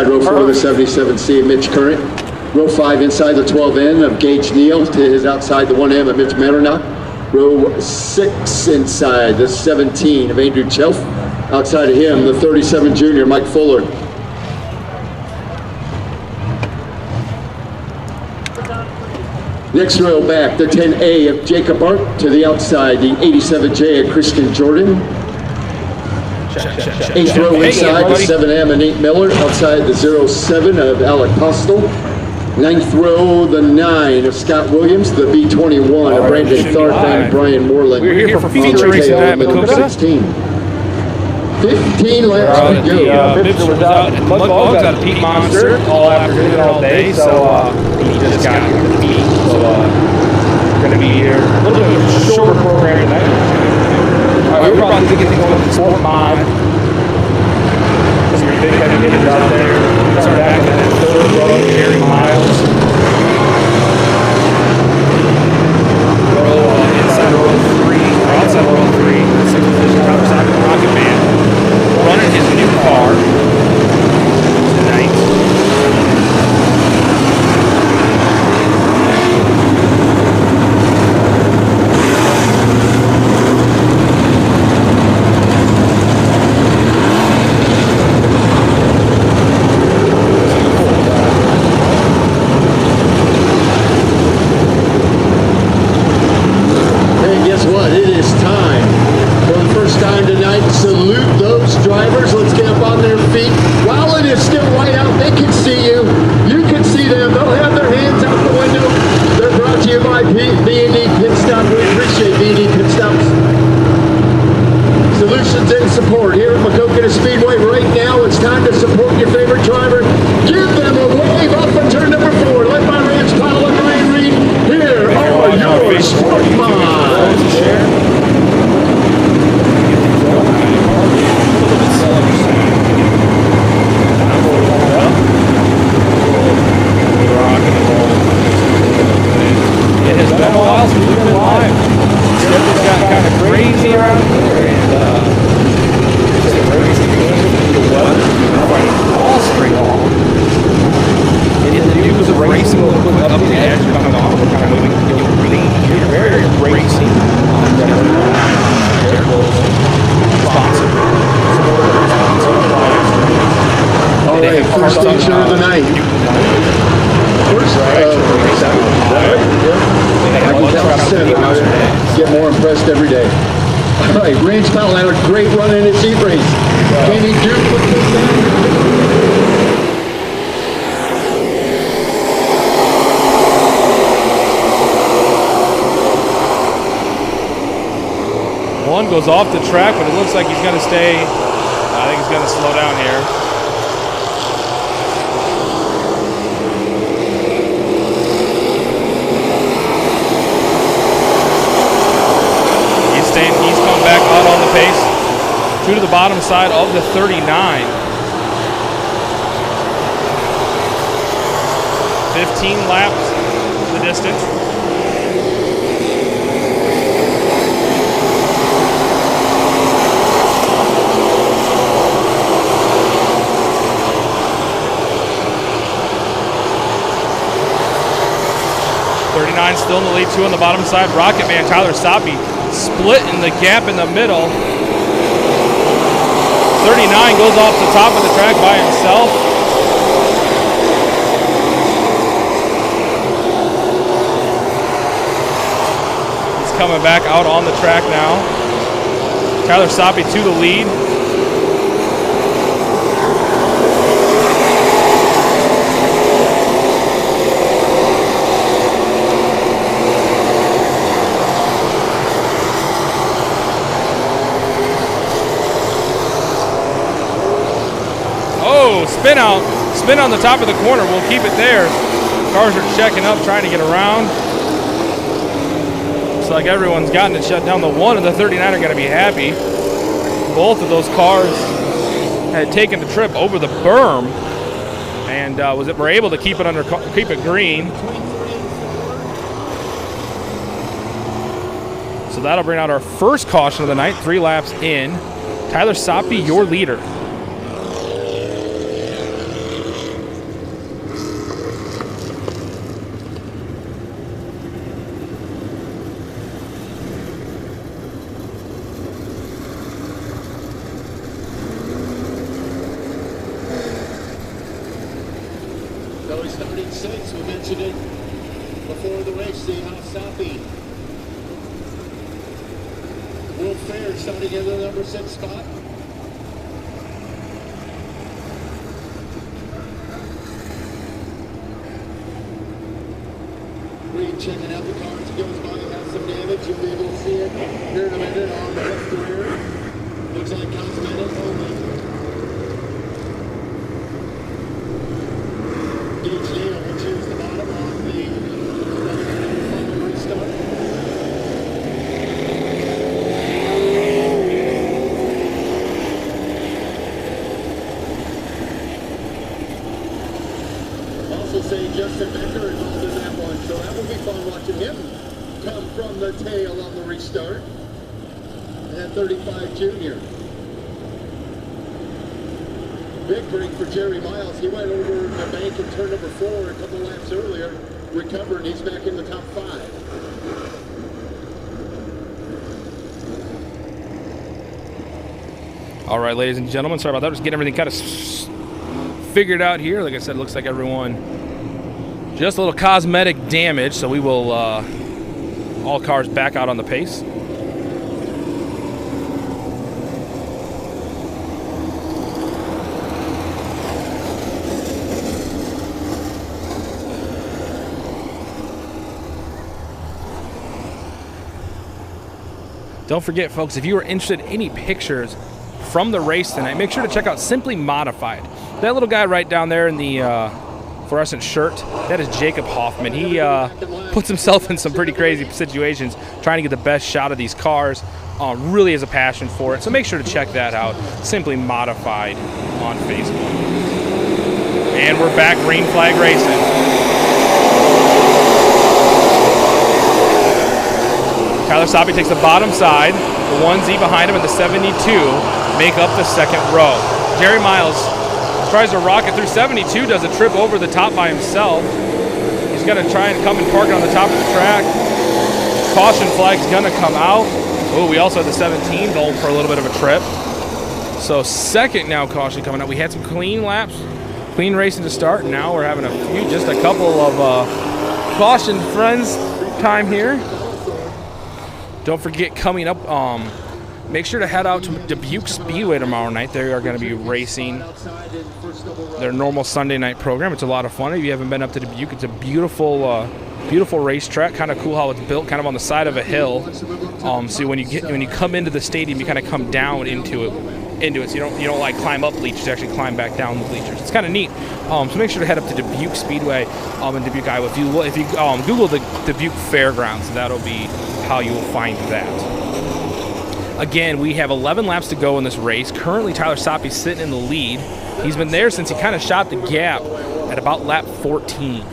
Row 4, the 77C, Mitch Current. Row 5, inside the 12N of Gage Neal to his outside the 1M of Mitch Meternock. Row 6, inside the 17 of Andrew Chelf. Outside of him, the 37 junior, Mike Fuller. Next row back, the 10A of Jacob Art to the outside, the 87J of Christian Jordan. 8th row inside, the 7M of Nate Miller, outside the 07 of Alec Postel. 9th row, the 9 of Scott Williams, the B21 of Brandon Tharp and Brian Moreland. We're here for feature racing at Maquoketa. 15 laps to go. Bibster was out, Mudbog's out of Peak Monster all afternoon and all day, so he just got here to Peak. So we're going to be here. A little bit of a shorter program tonight. All right, we're probably going to get going with the Sport Mod. Some of your big heavy hitters out there. Start back in that 3rd row, Jerry Miles. Inside row 3, outside row 3, 6th position, Tyler Simon, Rocket Man. Running his new car tonight. Hey, guess what? It is time. For the first time tonight, salute those drivers. Let's get up on their feet. While it is still light out, they can see you. You can see them. They'll have their hands out the window. They're brought to you by B&D Pit Stop. We appreciate B&D Pit Stops. Solutions and support here at Maquoketa Speedway. Right now, it's time to support your favorite driver. Give them a wave up and turn number 4. Led by Rance Powell and Ryan Reed. Here are your Sport Mods. It has been a while since we've been live. Schedule's gotten kind of crazy around here, and just crazy the weather all spring long. In the news of racing, we'll put up the edge coming on. We're kind of moving to get green here. Very racing. All right, first feature of the night. First, I can tell 7. Get more impressed every day. All right, Rance Powell had a great run in his heat race. Can he duplicate that? One goes off the track, but it looks like he's going to stay. I think he's going to slow down here. He's come back out on the pace. 2 to the bottom side of the 39. 15 laps the distance. Still in the lead, 2 on the bottom side. Rocket Man, Tyler Soppe, split in the gap in the middle. 39 goes off the top of the track by himself. He's coming back out on the track now. Tyler Soppe to the lead. Spin on the top of the corner. We'll keep it there. Cars are checking up, trying to get around. Looks like everyone's gotten it shut down. The 1 and the 39 are going to be happy. Both of those cars had taken the trip over the berm and were able to keep it green. So that'll bring out our first caution of the night. 3 laps in. Tyler Soppe, your leader. So he's starting 6. We mentioned it before the race. The Hasapi. Will Fair starting in the number 6 spot. Reed checking out the car as he goes by. It has some damage. You'll be able to see it here in a minute on the left rear. Looks like cosmetic only. Gage Neal will choose the bottom on the final restart. Also say Justin Becker involved in that one, so that will be fun watching him come from the tail on the restart. At 35 junior. Big break for Jerry Miles. He went over the bank in turn number 4 a couple laps earlier, recovered, and he's back in the top 5. All right, ladies and gentlemen, sorry about that. Just getting everything kind of figured out here. Like I said, it looks like everyone just a little cosmetic damage, so we will all cars back out on the pace. Don't forget, folks, if you are interested in any pictures from the race tonight, make sure to check out Simply Modified. That little guy right down there in the fluorescent shirt, that is Jacob Hoffman. He puts himself in some pretty crazy situations trying to get the best shot of these cars. Really has a passion for it. So make sure to check that out. Simply Modified on Facebook. And we're back, green flag racing. Tyler Sabe takes the bottom side. The 1Z behind him at the 72 make up the second row. Jerry Miles tries to rocket through 72, does a trip over the top by himself. He's going to try and come and park it on the top of the track. Caution flag's going to come out. Oh, we also have the 17 going for a little bit of a trip. So second now caution coming out. We had some clean laps, clean racing to start. Now we're having just a couple of caution friends time here. Don't forget, coming up, make sure to head out to Dubuque Speedway tomorrow night. They are going to be racing their normal Sunday night program. It's a lot of fun. If you haven't been up to Dubuque, it's a beautiful, beautiful racetrack. Kind of cool how it's built, kind of on the side of a hill. So when you come into the stadium, you kind of come down into it. So you don't like climb up bleachers, you actually climb back down the bleachers. It's kind of neat. So make sure to head up to Dubuque Speedway in Dubuque, Iowa. If you Google the Dubuque Fairgrounds, that'll be how you will find that. Again, we have 11 laps to go in this race. Currently, Tyler Sabe's sitting in the lead. He's been there since he kind of shot the gap at about lap 14.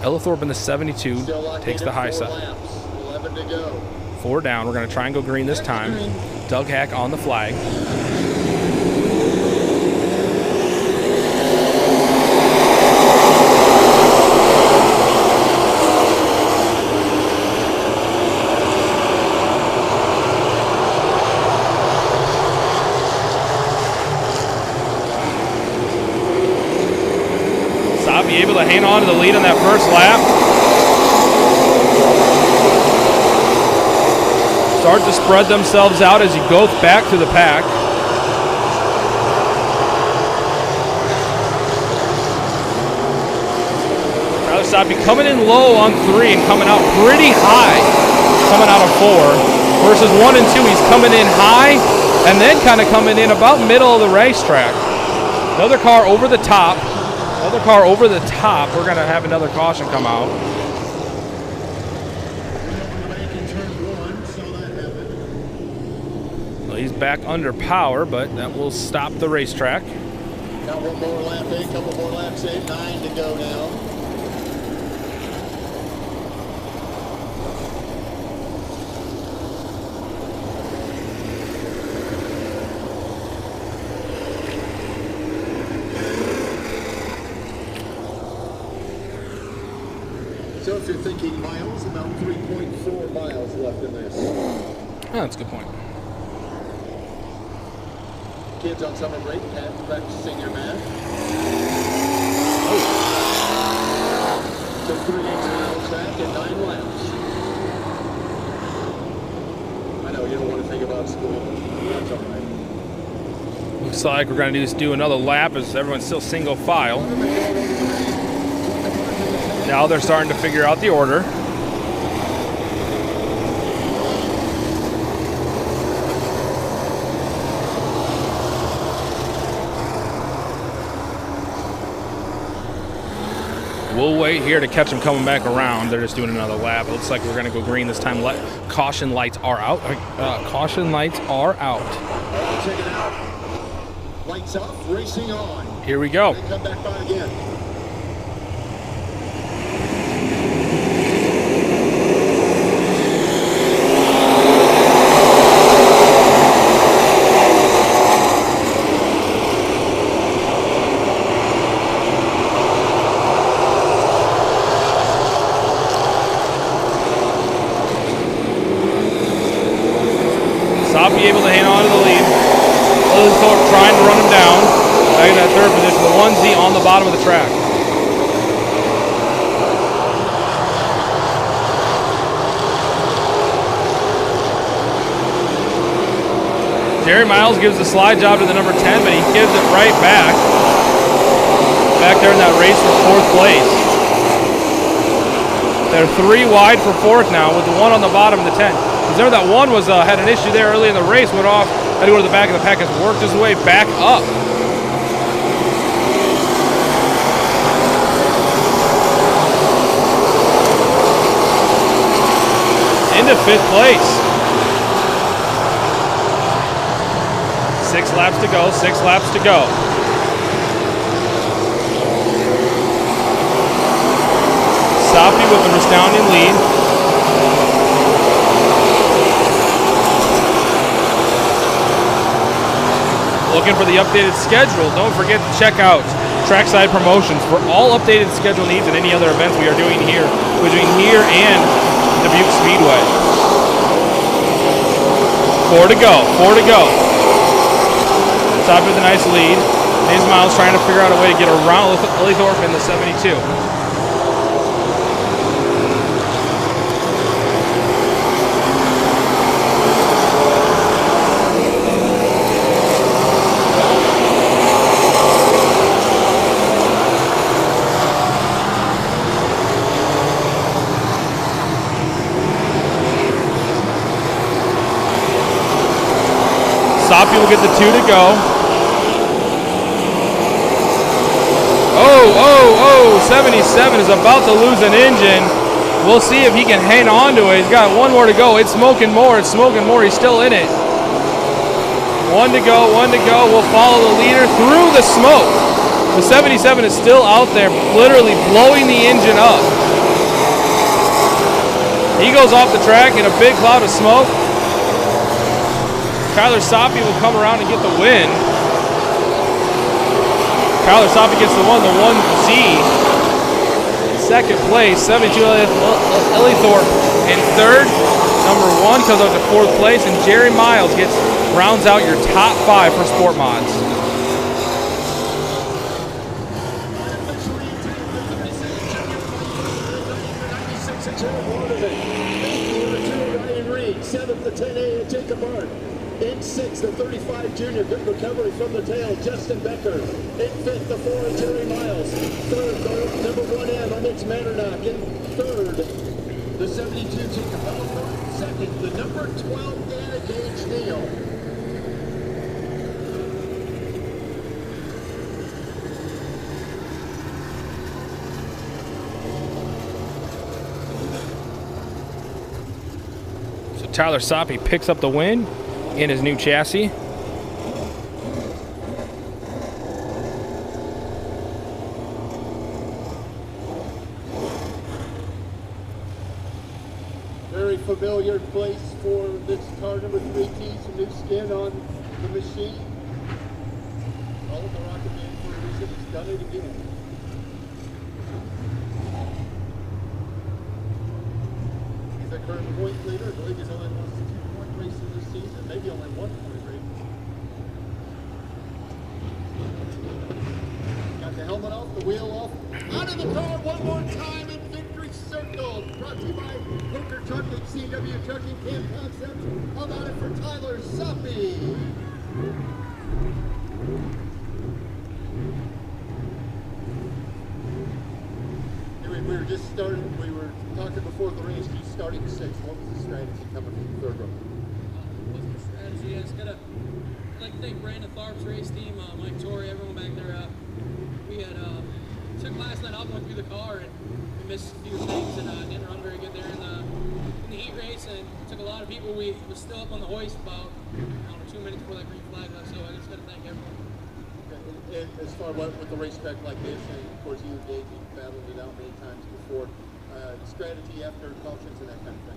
Ellithorpe in the 72 takes the high side. 4 down. We're going to try and go green this time. Doug Hack on the flag. Sabe able to hang on to the lead on that first lap. Start to spread themselves out as you go back to the pack. Tyler Sabe coming in low on 3 and coming out pretty high, coming out of 4. Versus 1 and 2, he's coming in high and then kind of coming in about middle of the racetrack. Another car over the top. Another car over the top. We're going to have another caution come out. He's back under power, but that will stop the racetrack. Got one more lap in, couple more laps in, 9 to go now. So if you're thinking miles, about 3.4 miles left in this. Oh, that's a good point. kids on summer break practicing your math. So 3-mile track and 9 laps. I know you don't want to think about school. That's all right. Looks like we're going to do another lap as everyone's still single file. Now they're starting to figure out the order. We'll wait here to catch them coming back around. They're just doing another lap. It looks like we're going to go green this time. Caution lights are out. Caution lights are out. Check it out. Lights off, racing on. Here we go. They come back by again. Be able to hang on to the lead. Thorpe trying to run him down. Back in that third position. The 1Z on the bottom of the track. Jerry Miles gives the slide job to the number 10, but he gives it right back. Back there in that race for 4th place. They're 3 wide for 4th now with the 1 on the bottom of the 10. There, that 1 was had an issue there early in the race, went off, had to go to the back of the pack, has worked his way back up. Into 5th place. 6 laps to go, 6 laps to go. Soppy with an astounding lead. Looking for the updated schedule. Don't forget to check out Trackside Promotions for all updated schedule needs and any other events we are doing here between here and Dubuque Speedway. 4 to go. 4 to go. Top with a nice lead. James Miles trying to figure out a way to get around Thorpe in the 72. Soppy will get the 2 to go. Oh, 77 is about to lose an engine. We'll see if he can hang on to it. He's got 1 more to go. It's smoking more. It's smoking more. He's still in it. 1 to go. 1 to go. We'll follow the leader through the smoke. The 77 is still out there, literally blowing the engine up. He goes off the track in a big cloud of smoke. Kyler Soppy will come around and get the win. Kyler Soppy gets the 1Z. Second place, 72 Ellie Thorpe. In third, number 1 comes up to 4th place, and Jerry Miles rounds out your top 5 for Sport Mods. Seventh, the 10A, Jacob Hart. In 6th, the 35 junior, good recovery from the tail, Justin Becker. In 5th, the 4, Jerry Miles. 3rd, the number 1M, Mitch Mandernock. In 3rd, the 72, Jacob Hart. 2nd, the number 12, Anna Gage Neal. Tyler Soppy picks up the win in his new chassis. Very familiar place for this car number 3T, some new skin on the machine. All of the Rocket Man for a reason, he's done it again. The current point leader. I believe he's only lost 2-point race in this season, maybe only 1 point race. the wheel off. Out of the car one more time in victory circle. Brought to you by Hooker Trucking, CW Trucking, Camp Concepts. How about it for Tyler Suppy? We were just starting, we were talking before the race, you starting 6th. What was the strategy coming from the 3rd row? What's the strategy? I just gotta, I'd like to thank Brandon Tharp's race team, Mike Torrey, everyone back there. We had took last night off, went through the car, and we missed a few things and didn't run very good there in the heat race, and took a lot of people. We was still up on the hoist about 2 minutes before that green flag left, so I just gotta thank everyone. And as far as with the race back like this, and of course you and Dave, you've battled it out many times before, strategy after cautions and that kind of thing.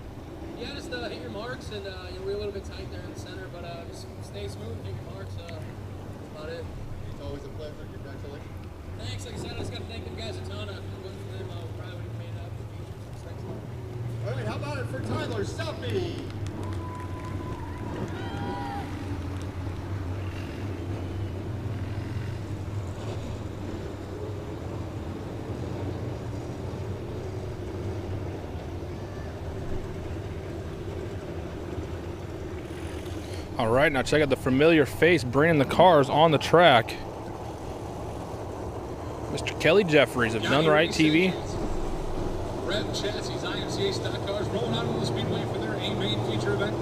Yeah, just hit your marks, and we're a little bit tight there in the center, but just stay smooth, hit your marks, that's about it. It's always a pleasure. Congratulations. Thanks. Like I said, I just got to thank them guys a ton. If it wasn't for them, I probably would have made it up. Thanks a lot. All right, how about it for Tyler Suppy? All right, now check out the familiar face bringing the cars on the track. Mr. Kelly Jeffries of Done Right TV. Red Chassis IMCA stock cars rolling out on the Speedway for their A-Main feature event.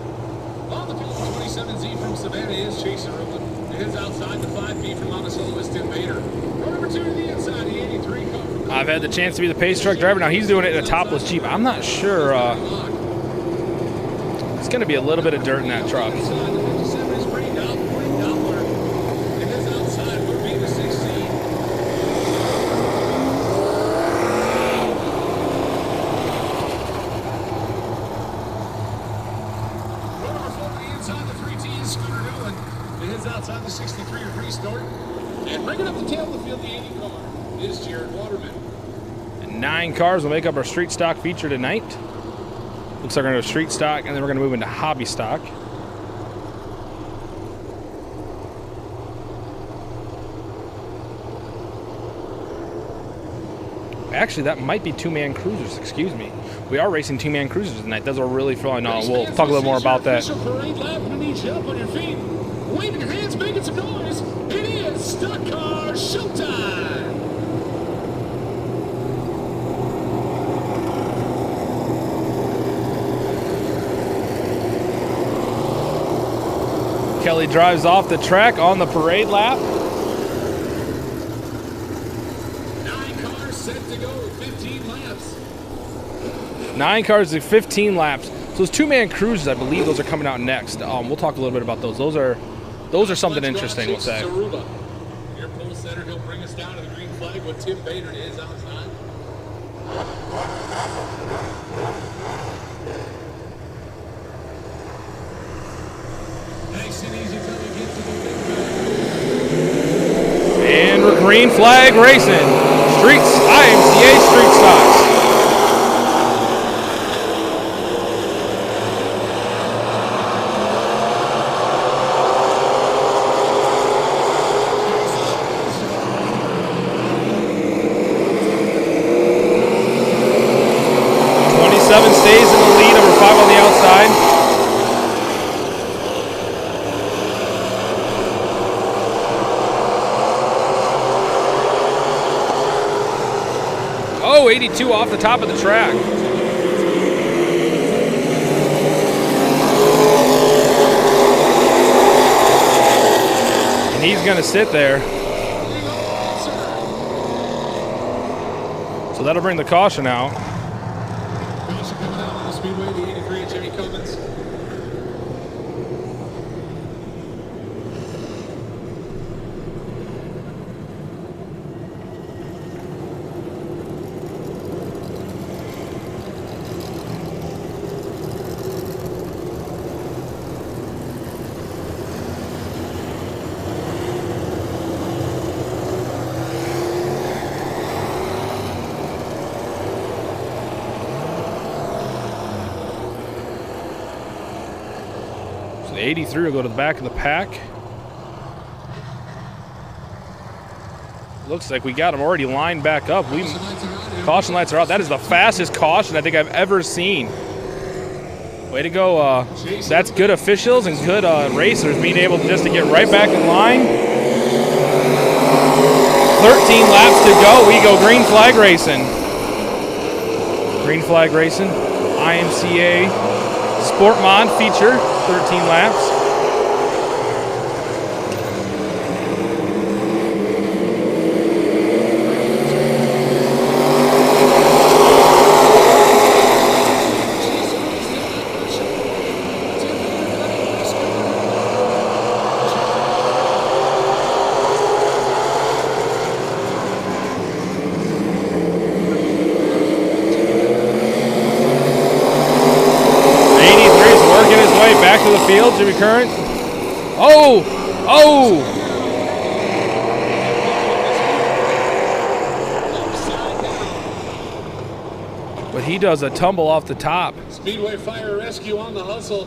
On the field, 27Z from Savannah is Chase Irwin. It heads outside the 5B from Monticello is Tim Bader. Number 2 to the inside, the 83 come from... I've had the chance to be the pace truck driver. Now he's doing it in a topless Jeep. I'm not sure. It's going to be a little bit of dirt in that truck. Outside the 63 of restart. And bringing up the tail of the field, the 80 car is Jared Waterman. And 9 cars will make up our street stock feature tonight. Looks like we're going to go street stock, and then we're going to move into hobby stock. Actually, that might be 2-man cruisers, excuse me. We are racing 2-man cruisers tonight. Those are really fun. We'll talk a little more about that. Parade lap, and need you up on your feet. Waving your hands, making some noise. It is Stock Car Showtime. Kelly drives off the track on the parade lap. 9 cars set to go, 15 laps. 9 cars at 15 laps. So those 2-man cruisers, I believe those are coming out next. We'll talk a little bit about those. Those are something interesting, we'll say. Zaruba. Your pole setter, he'll bring us down to the green flag with Tim Bader is outside. Nice and easy till we get to the big flag. And we're green flag racing. Streets, IMCA Street Stocks. Stays in the lead, number 5 on the outside. Oh, 82 off the top of the track. And he's going to sit there. So that'll bring the caution out. Speedway, the 83 and Jimmy Cummins. The 83 will go to the back of the pack. Looks like we got them already lined back up. Caution lights are out. That is the fastest caution I think I've ever seen. Way to go. That's good officials and good racers being able just to get right back in line. 13 laps to go. We go green flag racing. Green flag racing. IMCA Sport Mod feature. 13 laps. Back to the field, Jimmy Current. Oh! But he does a tumble off the top. Speedway Fire Rescue on the hustle.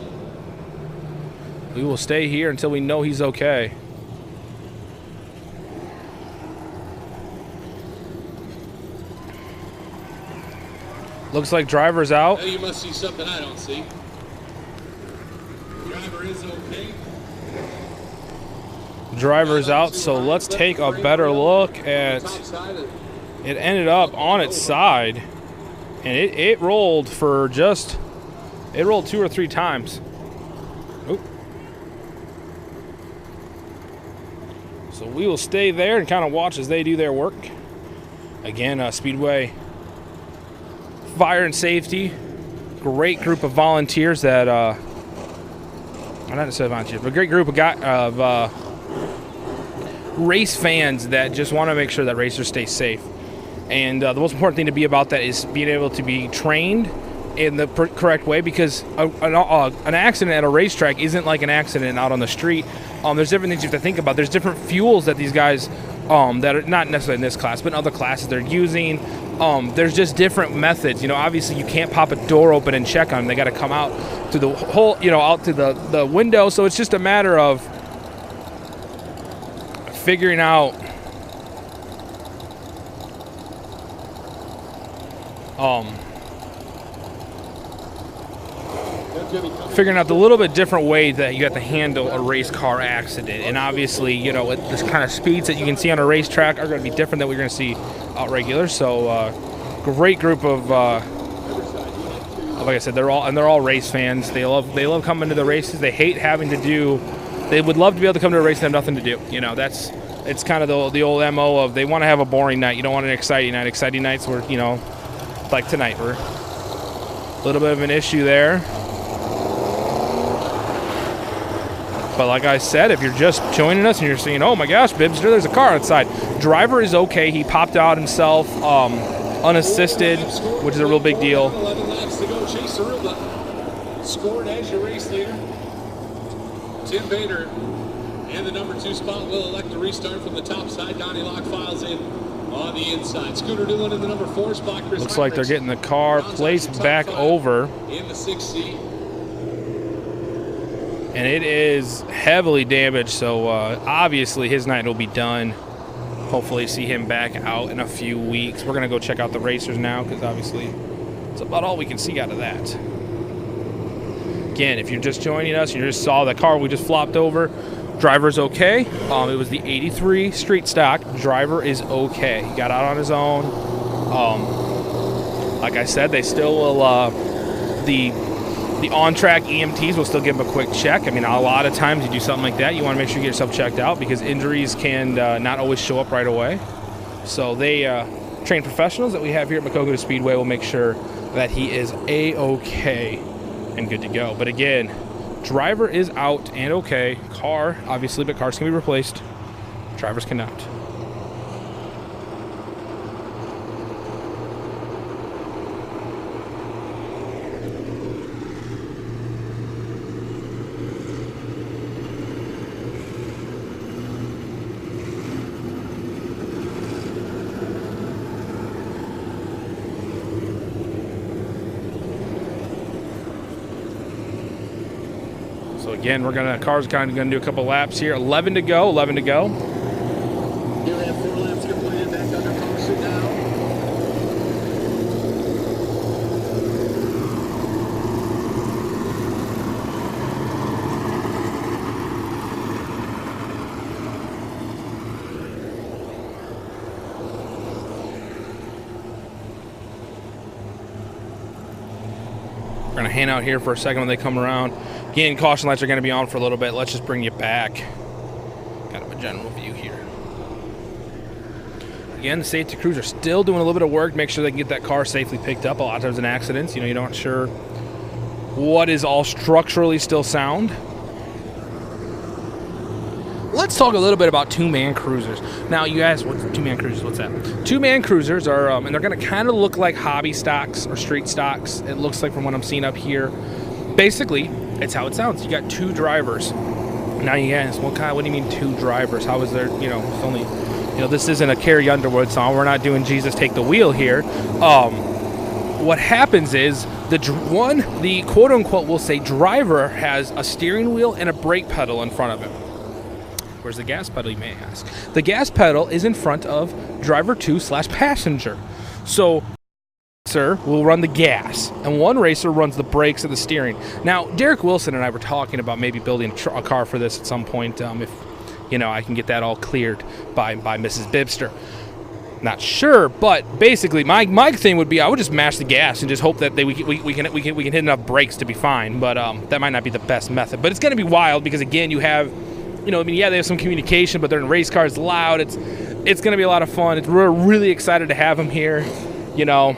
We will stay here until we know he's okay. Looks like driver's out. Now you must see something I don't see. Driver is okay. Driver's out, so let's take a better look at it. Ended up on its side, and it rolled for just, it rolled 2 or 3 times. Oop. So we will stay there and kind of watch as they do their work. Again, Speedway Fire and Safety, great group of volunteers that not necessarily volunteers, but a great group of race fans that just want to make sure that racers stay safe. And the most important thing to be about that is being able to be trained in the correct way, because an accident at a racetrack isn't like an accident out on the street. There's different things you have to think about. There's different fuels that these guys, that are not necessarily in this class, but in other classes they're using. There's just different methods. You know, obviously you can't pop a door open and check on them. They got to come out through the whole, you know, out to the window. So it's just a matter of figuring out the little bit different way that you have to handle a race car accident. And obviously, you know, this kind of speeds that you can see on a racetrack are going to be different than we're going to see out regular. So great group of like I said, they're all race fans. They love coming to the races. They hate having to do, they would love to be able to come to a race and have nothing to do. You know, it's kind of the old MO of they want to have a boring night. You don't want an exciting night. Exciting nights were, you know, like tonight, we're a little bit of an issue there. But like I said, if you're just joining us and you're saying, oh my gosh, Bibster, there's a car outside. Driver is okay. He popped out himself unassisted, which is a real big deal. 11 laps to go. Chase Aruba scored as your race leader. Tim Bader in the number 2 spot will elect to restart from the top side. Donnie Locke files in on the inside. Scooter Dillon in the number 4 spot. Chris Looks like they're getting the car placed back over. In the 6th seat. And it is heavily damaged, so obviously his night will be done. Hopefully see him back out in a few weeks. We're going to go check out the racers now, because obviously it's about all we can see out of that. Again, if you're just joining us and you just saw the car we just flopped over, driver's okay. It was the 83 street stock. Driver is okay. He got out on his own. Like I said, they still will, the on-track EMTs will still give him a quick check. I mean, a lot of times you do something like that, you want to make sure you get yourself checked out, because injuries can not always show up right away. So they, trained professionals that we have here at Maquoketa Speedway will make sure that he is A-okay and good to go. But again, driver is out and okay. Car, obviously, but cars can be replaced. Drivers cannot. So again, car's kind of gonna do a couple laps here. 11 to go. You have 4 laps complete. We're going to hang out here for a second when they come around. Again, caution lights are going to be on for a little bit. Let's just bring you back. Kind of a general view here. Again, the safety crews are still doing a little bit of work. Make sure they can get that car safely picked up. A lot of times in accidents, you know, you're not sure what is all structurally still sound. Let's talk a little bit about two-man cruisers. Now, you ask, what's two-man cruisers? What's that? Two-man cruisers are, and they're going to kind of look like hobby stocks or street stocks. It looks like from what I'm seeing up here. Basically, it's how it sounds. You got two drivers. Now you ask, what do you mean two drivers? How is there, you know, it's only, you know, this isn't a Carrie Underwood song. We're not doing Jesus Take the Wheel here. What happens is the quote-unquote, we'll say, driver has a steering wheel and a brake pedal in front of him. Where's the gas pedal, you may ask? The gas pedal is in front of driver 2/passenger. So, racer will run the gas, and one racer runs the brakes and the steering. Now, Derek Wilson and I were talking about maybe building a car for this at some point, if, you know, I can get that all cleared by Mrs. Bibster. Not sure, but basically my thing would be I would just mash the gas and just hope that we can hit enough brakes to be fine. But that might not be the best method. But it's going to be wild because, again, you have, you know, I mean, yeah, they have some communication, but they're in race cars, loud. It's going to be a lot of fun. We're really excited to have them here. You know,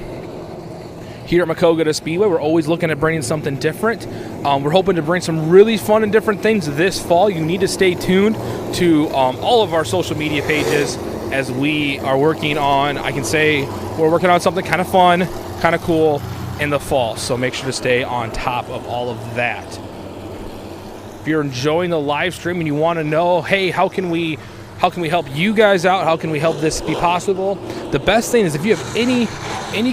here at Maquoketa Speedway, we're always looking at bringing something different. We're hoping to bring some really fun and different things this fall. You need to stay tuned to all of our social media pages as we are working on, I can say, we're working on something kind of fun, kind of cool in the fall. So make sure to stay on top of all of that. If you're enjoying the live stream and you want to know, hey, how can we help you guys out? How can we help this be possible? The best thing is if you have any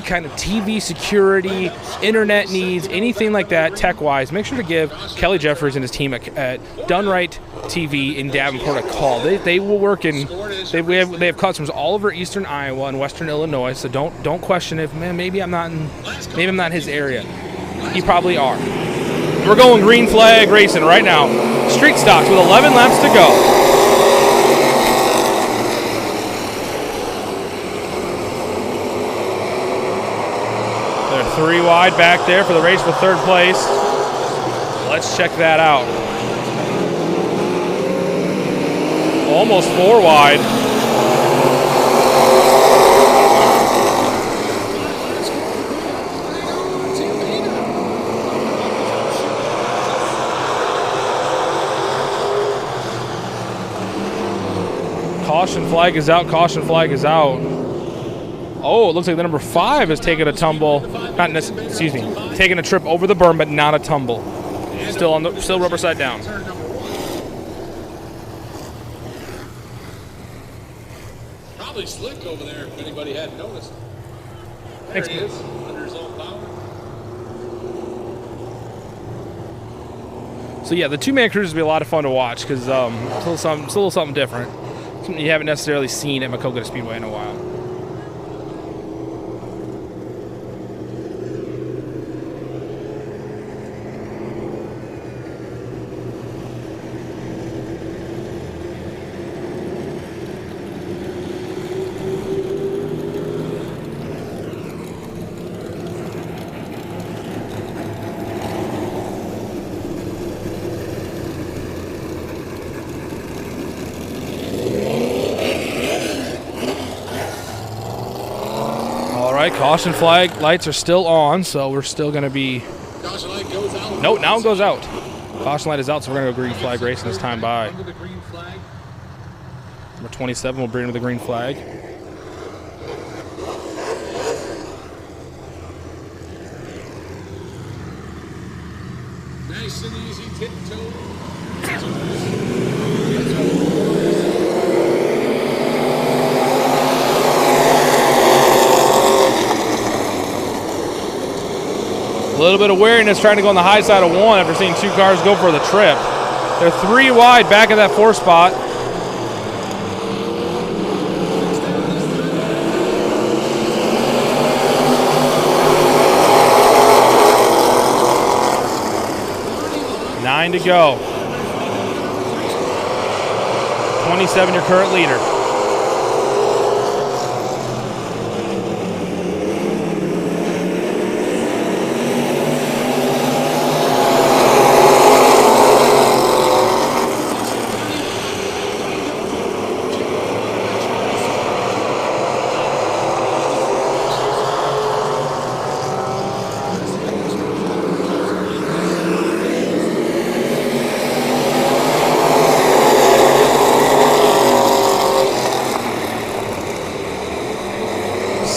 kind of TV security, internet needs, anything like that, tech-wise, make sure to give Kelly Jeffries and his team at Done Right TV in Davenport a call. They will work in. They have customers all over eastern Iowa and western Illinois. So don't question if, man, maybe I'm not in his area. You probably are. We're going green flag racing right now. Street stocks with 11 laps to go. They're 3 wide back there for the race for third place. Let's check that out. Almost 4 wide. Caution flag is out. Caution flag is out. Oh, it looks like the number 5 is taking a tumble. Taking a trip over the berm, but not a tumble. Still rubber side down. Probably slick over there if anybody hadn't noticed. There he is, under his own power. So yeah, the two-man cruisers will be a lot of fun to watch because it's a little something different. Something you haven't necessarily seen at Maquoketa Speedway in a while. Caution flag lights are still on, so we're still going to be... Caution light goes out. Nope, now it goes out. Caution light is out, so we're going to go green flag racing this time by. Under the green flag. Number 27 will bring to the green flag. Nice and easy tiptoe. A little bit of wariness trying to go on the high side of 1 after seeing 2 cars go for the trip. They're 3 wide back of that 4 spot. Nine to go. 27, your current leader.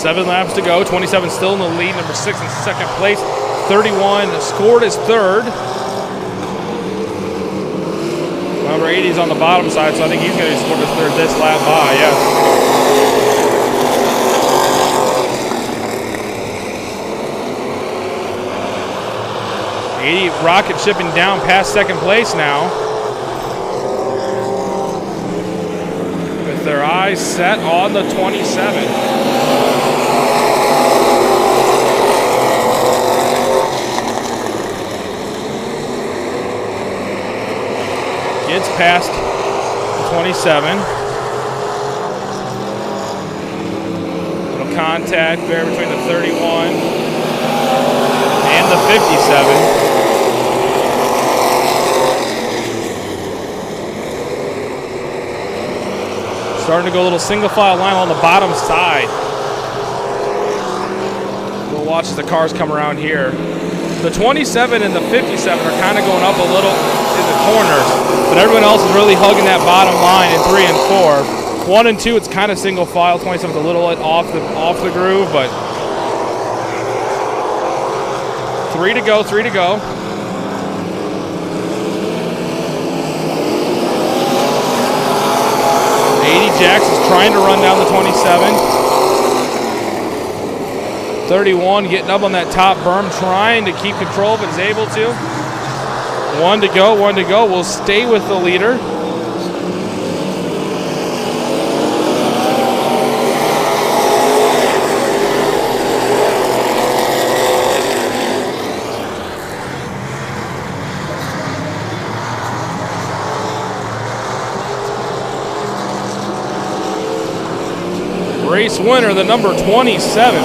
7 laps to go. 27 still in the lead. Number 6 in second place. 31 scored his third. Number 80 is on the bottom side, so I think he's going to score his third this lap by, yes. 80 rocket shipping down past second place now. With their eyes set on the 27. Gets past the 27. Little contact there between the 31 and the 57. Starting to go a little single file line on the bottom side. We'll watch as the cars come around here. The 27 and the 57 are kind of going up a little in the corners, but everyone else is really hugging that bottom line in 3 and 4. 1 and 2, it's kind of single file. 27's a little off the groove, but 3 to go, 3 to go. Jax is trying to run down the 27. 31 getting up on that top berm, trying to keep control, but is able to. 1 to go, 1 to go. We'll stay with the leader. Race winner, the number 27.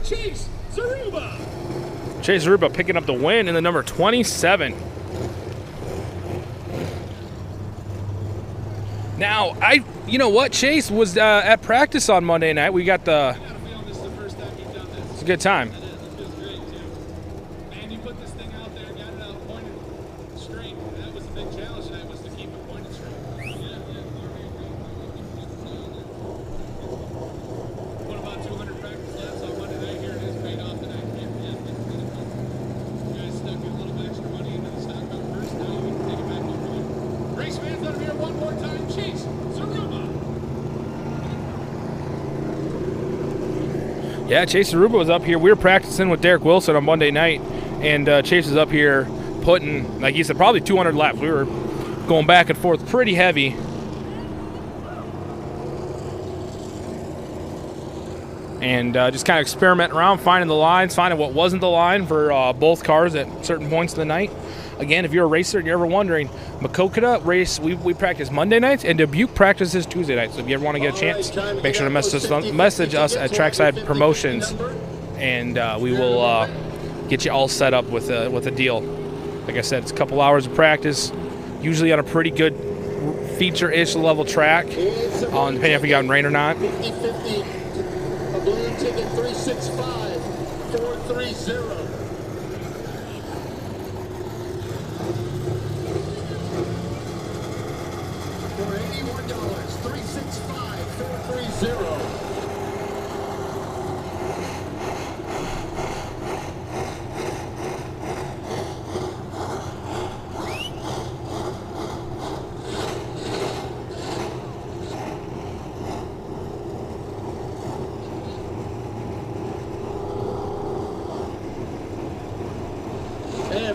Chase Zaruba. Chase Zaruba picking up the win in the number 27. Now, you know what? Chase was at practice on Monday night. We got the. It's a good time. It feels great too. Man, you put this thing out there, got it out pointed straight. That was the big challenge tonight, was to keep it pointed straight. What about 200 practice laps on Monday night here? It has paid off tonight. You guys stuck a little bit extra money into the stock up first. Now you can take it back over there. Race fans out here one more time. Chase Zaruba. Yeah, Chase Zaruba was up here. We were practicing with Derek Wilson on Monday night, and Chase was up here putting, like he said, probably 200 laps. We were going back and forth pretty heavy. And just kind of experimenting around, finding the lines, finding what wasn't the line for both cars at certain points of the night. Again, if you're a racer and you're ever wondering, Maquoketa race, we practice Monday nights, and Dubuque practices Tuesday nights. So if you ever want to get a chance, make sure to message us at Trackside Promotions, and we will get you all set up with a deal. Like I said, it's a couple hours of practice, usually on a pretty good feature-ish level track, depending if you got rain or not. 50-50, a balloon ticket 365, 430. For $81, 365, 430.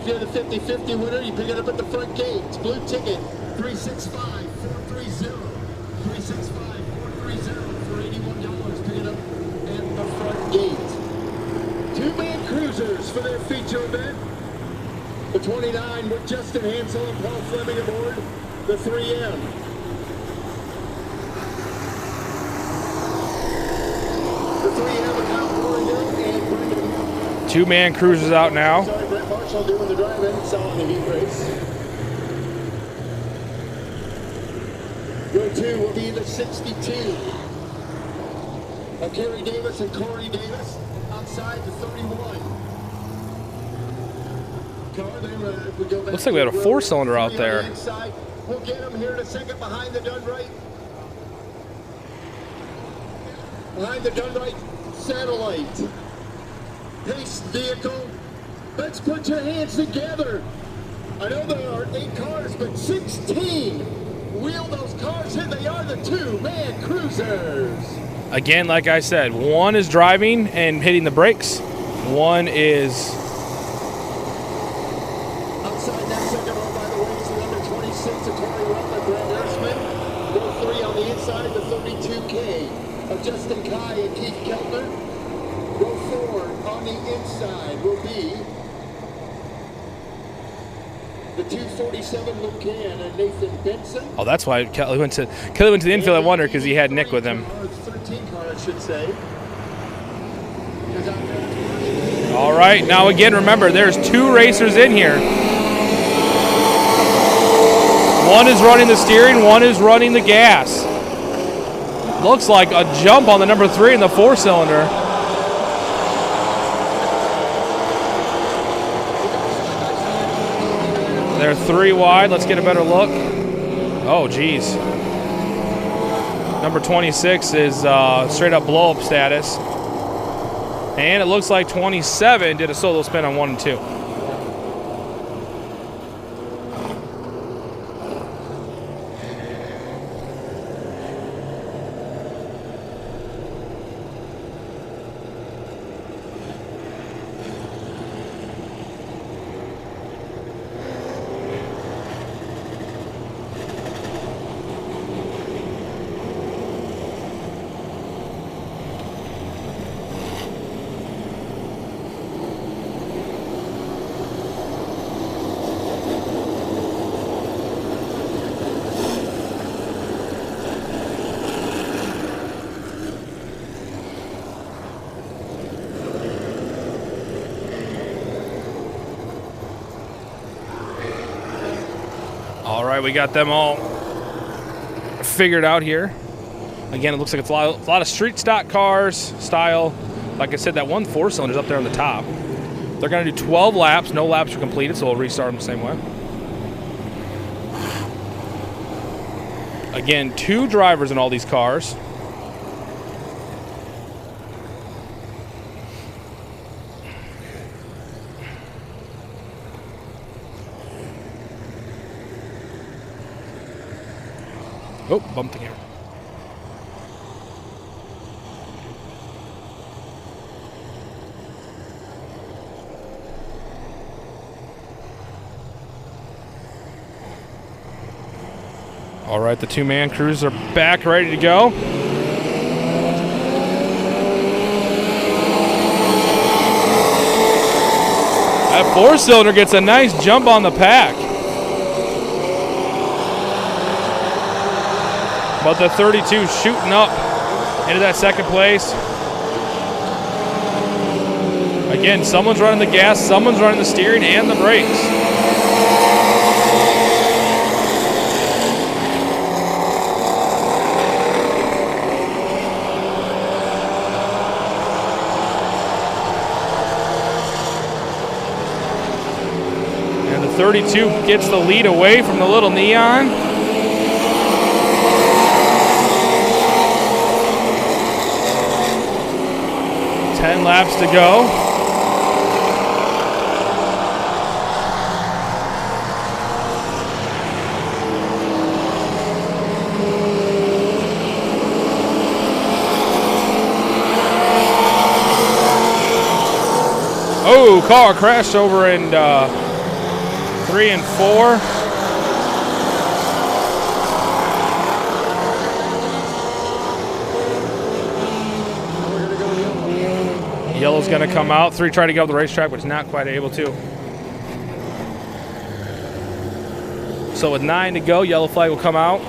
if you're the 50-50 winner, you pick it up at the front gate. Blue ticket, 365-430. 365-430 for $81. Pick it up at the front gate. Two-man cruisers for their feature event. The 29 with Justin Hansel and Paul Fleming aboard the 3M. The 3M with Kyle Corrigan and Brendan. Two-man cruisers out now. Sorry, Brett Marshall doing the driving, selling the heat race. Row 2 will be the 62. Kerry Davis and Corey Davis outside the 31. Looks like we had a four-cylinder out there. We'll get him here in a second behind the Dunright. Behind the Dunright satellite. Pace vehicle. Let's put your hands together. I know there are 8 cars, but 16 wheel those cars in. They are the two-man cruisers. Again, like I said, one is driving and hitting the brakes. One is... Outside that second row, by the way, is the number 26 of Corey Rutland, Brad Ersman. Row 3 on the inside, the 32K of Justin Kai and Keith Keltner. Row 4 on the inside will be the 247 Luke Can and Nathan Benson. Oh, that's why Kelly went to the infield. I wonder because he had Nick with him. 13 car, I should say. All right, now again, remember, there's 2 racers in here. One is running the steering, one is running the gas. Looks like a jump on the number 3 in the 4-cylinder. They're 3 wide. Let's get a better look. Oh, geez. Number 26 is straight up blow-up status. And it looks like 27 did a solo spin on 1 and 2. All right, we got them all figured out here. Again, it looks like it's a lot of street stock cars style. Like I said, that one 4-cylinder is up there on the top. They're going to do 12 laps. No laps are completed, so we'll restart them the same way. Again, 2 drivers in all these cars. Oh, bumped the camera. All right, the 2-man crews are back, ready to go. That 4-cylinder gets a nice jump on the pack. But the 32 shooting up into that second place. Again, someone's running the gas, someone's running the steering and the brakes. And the 32 gets the lead away from the little neon. 10 laps to go. Oh, car crashed over and 3 and 4. Yellow's going to come out. 3 tried to get up the racetrack, but is not quite able to. So with 9 to go, yellow flag will come out.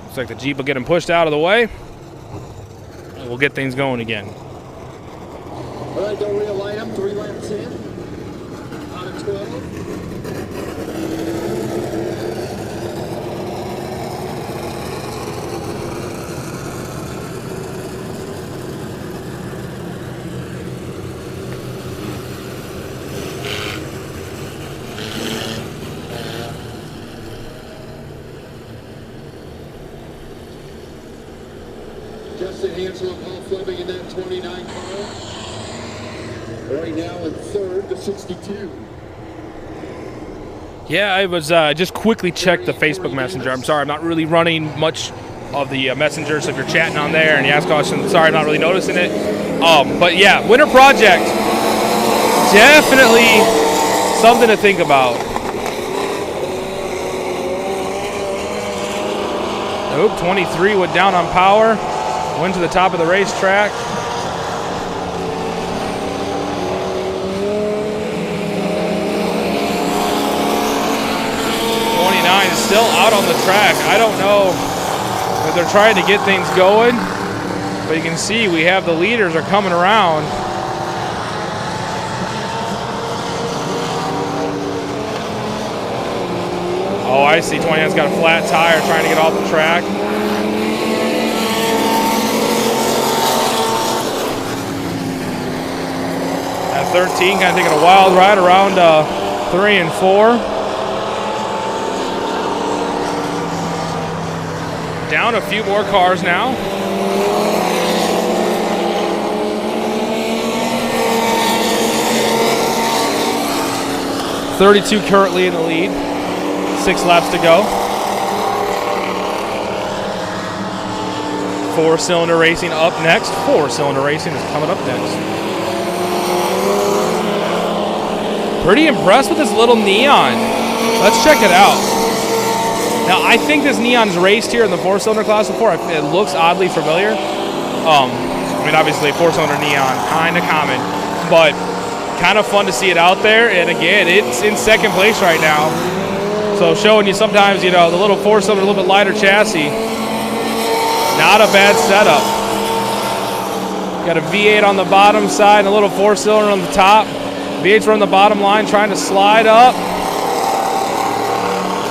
Looks like the Jeep will get him pushed out of the way. And we'll get things going again. All right, don't realign them. 3 laps in. Out of 12. Justin Hansel and Paul Fleming in that 29 car. Right now in third, the 62. Yeah, I was just quickly checked the Facebook Messenger. I'm sorry, I'm not really running much of the Messenger, so if you're chatting on there and you ask questions, sorry, I'm not really noticing it. But yeah, Winter Project, definitely something to think about. Nope, 23 went down on power, went to the top of the racetrack. Still out on the track. I don't know if they're trying to get things going, but you can see we have the leaders are coming around. Oh, I see 29's got a flat tire trying to get off the track. At 13, kind of taking a wild ride around 3 and 4. Down a few more cars now. .32 currently in the lead. 6 laps to go. 4-cylinder racing up next. 4-cylinder racing is coming up next. Pretty impressed with this little neon. Let's check it out. Now, I think this neon's raced here in the 4-cylinder class before. It looks oddly familiar. I mean, obviously, 4-cylinder neon, kind of common, but kind of fun to see it out there. And again, it's in second place right now. So showing you sometimes, you know, the little 4-cylinder, a little bit lighter chassis. Not a bad setup. Got a V8 on the bottom side and a little 4-cylinder on the top. V8's on the bottom line, trying to slide up.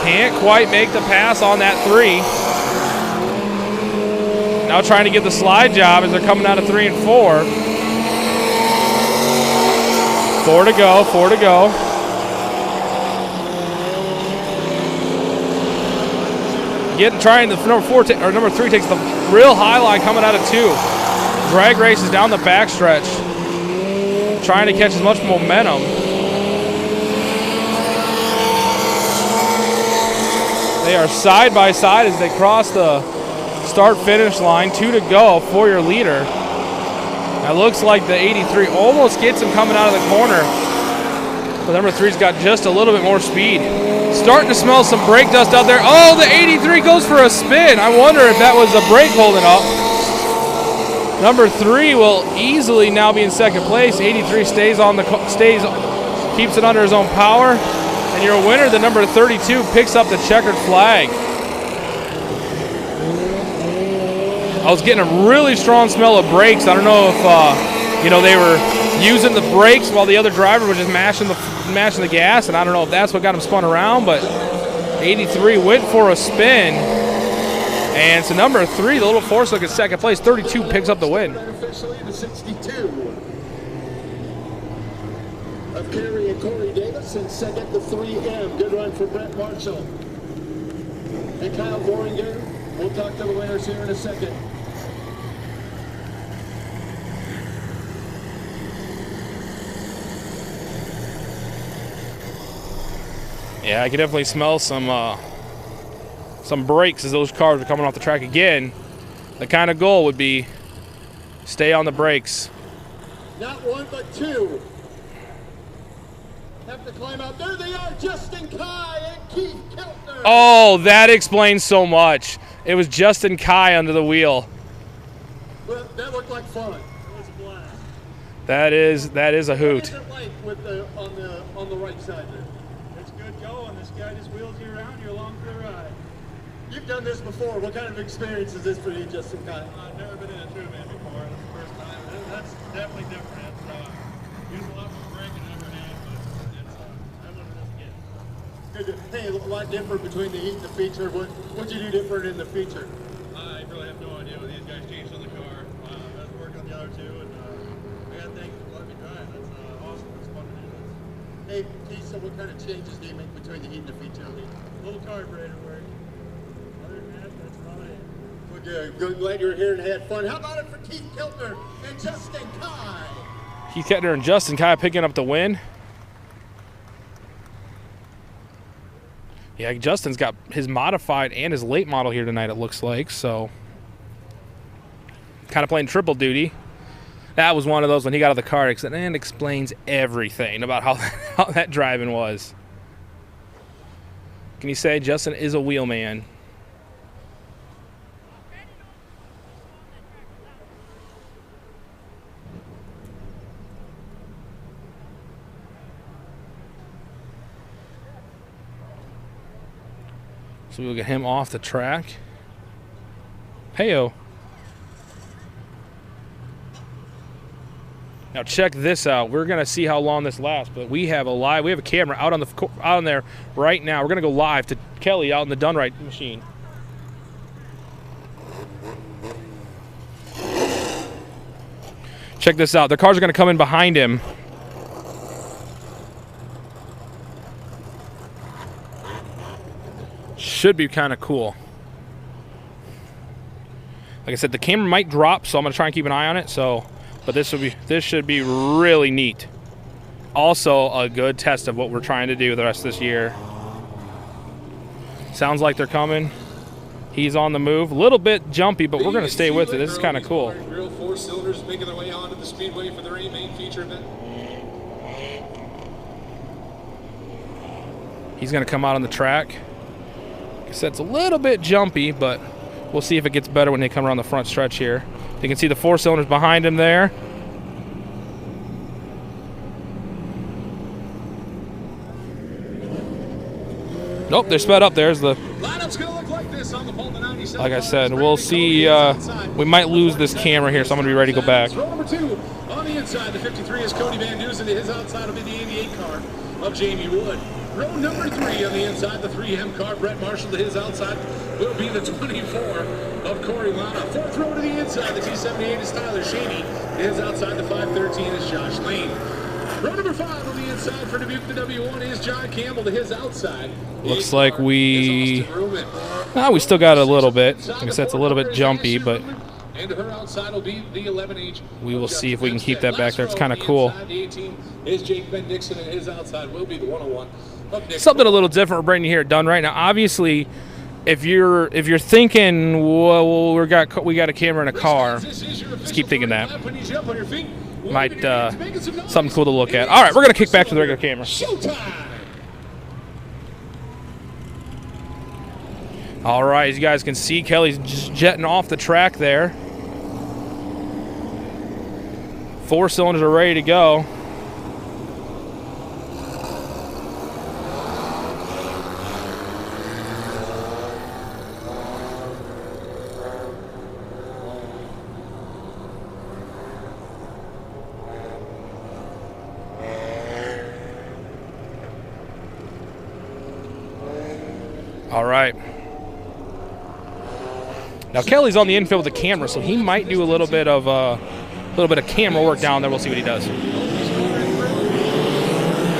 Can't quite make the pass on that 3. Now trying to get the slide job as they're coming out of 3 and 4. 4 to go, 4 to go. Trying the number 3 takes the real high line coming out of 2. Drag races down the backstretch. Trying to catch as much momentum. They are side by side as they cross the start-finish line. 2 to go for your leader. That looks like the 83 almost gets him coming out of the corner. But number 3's got just a little bit more speed. Starting to smell some brake dust out there. Oh, the 83 goes for a spin. I wonder if that was the brake holding up. Number 3 will easily now be in second place. 83 keeps it under his own power. And your winner, the number 32, picks up the checkered flag. I was getting a really strong smell of brakes. I don't know if they were using the brakes while the other driver was just mashing the gas, and I don't know if that's what got him spun around. But 83 went for a spin, and so number 3, the little force look at second place. 32 picks up the win. Officially the 62 of Kerry and Corey Davis, and second the 3M. Good run for Brett Marshall and Kyle Goringer. We'll talk to the winners here in a second. Yeah, I can definitely smell some brakes as those cars are coming off the track again. The kind of goal would be stay on the brakes. Not one, but two. Have to climb out. There they are, Justin Kai and Keith Keltner. Oh, that explains so much. It was Justin Kai under the wheel. Well, that looked like fun. It was a blast. That is a hoot. What is it like with on the right side there? It's good going. This guy just wheels you around. You're along for the ride. You've done this before. What kind of experience is this for you, Justin Kai? I've never been in a two-man before. This is the first time. That's definitely different. It's used a lot more brake than I ever had, but it's I wouldn't risk it. Good. Hey, a lot different between the heat and the feature. What'd you do different in the feature? I really have no idea what these guys changed on the car. I was working on the other two, and I got thanks for letting me drive. That's awesome. It's fun to do this. Hey, Keith, so what kind of changes do you make between the heat and the feature? Little carburetor work. Other than that, that's about it. Well, good. Glad you were here and had fun. How about it for Keith Keltner and Justin Kai? Keith Keltner and Justin Kai picking up the win. Yeah, Justin's got his modified and his late model here tonight, it looks like. So, kind of playing triple duty. That was one of those when he got out of the car and explains everything about how that driving was. Can you say Justin is a wheel man? So we'll get him off the track. Heyo. Now check this out. We're gonna see how long this lasts, but we have a camera out on there right now. We're gonna go live to Kelly out in the Dunright machine. Check this out. The cars are gonna come in behind him. Should be kind of cool. Like I said, the camera might drop, so I'm gonna try and keep an eye on it. But this should be really neat. Also, a good test of what we're trying to do the rest of this year. Sounds like they're coming. He's on the move. A little bit jumpy, but we're gonna stay with it. This is kind of cool. Real 4 cylinders making their way onto the Speedway for their main feature event. He's gonna come out on the track. So it's a little bit jumpy, but we'll see if it gets better when they come around the front stretch here. You can see the 4 cylinders behind him there. Nope, they're sped up. There's the. Lineup's gonna look like this on the pole, the 97. Like I said, we'll see. We might lose this camera here, so I'm gonna be ready to go back. Row number 2 on the inside, the 53 is Cody Van Dusen. To his outside will be the 88 car of Jamie Wood. Row number 3 on the inside, the 3M car, Brett Marshall. To his outside will be the 24 of Corey Lana. 4th row to the inside, the T78 is Tyler Shaney. To his outside, the 513 is Josh Lane. Row number 5 on the inside for Dubuque, the W1 is John Campbell. To his outside, looks like we still got a little bit. Like I said, it's a little bit jumpy, but and to her outside will be the 11H. We will see if we can keep that back there. It's kind of cool. The 18 is Jake Ben Dixon, and his outside will be the 101. Something a little different we're bringing here done right now. Obviously, if you're thinking, well, we got a camera in a car, just keep thinking that. Might something cool to look at. All right, we're gonna kick back to the regular camera. Showtime! All right, as you guys can see, Kelly's just jetting off the track there. 4 cylinders are ready to go. All right. Now Kelly's on the infield with the camera, so he might do a little bit of camera work down there. We'll see what he does.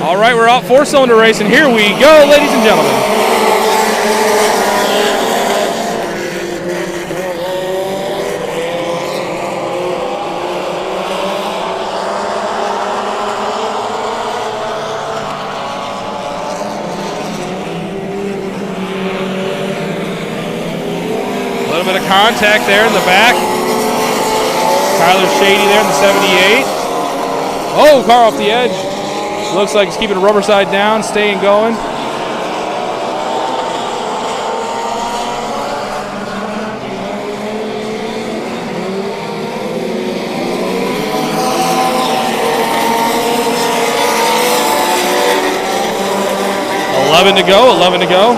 All right, we're out 4-cylinder racing. Here we go, ladies and gentlemen. little bit of contact there in the back. Tyler Shady there in the 78. Oh, car off the edge. Looks like he's keeping the rubber side down, staying going. To go, 11 to go.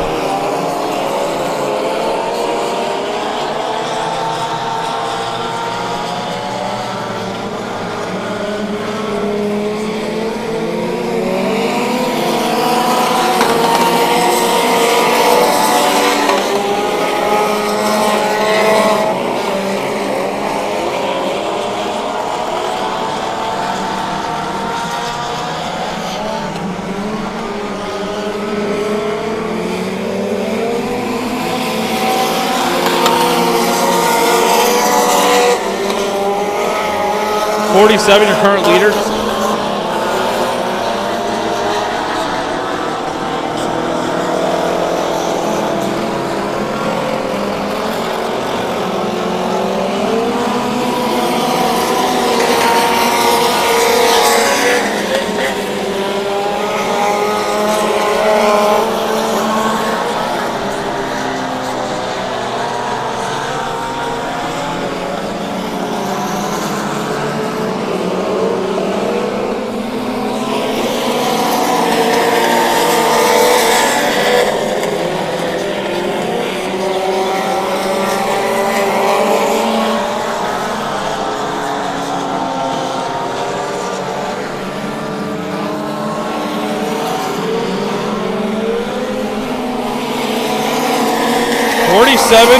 Your current leader.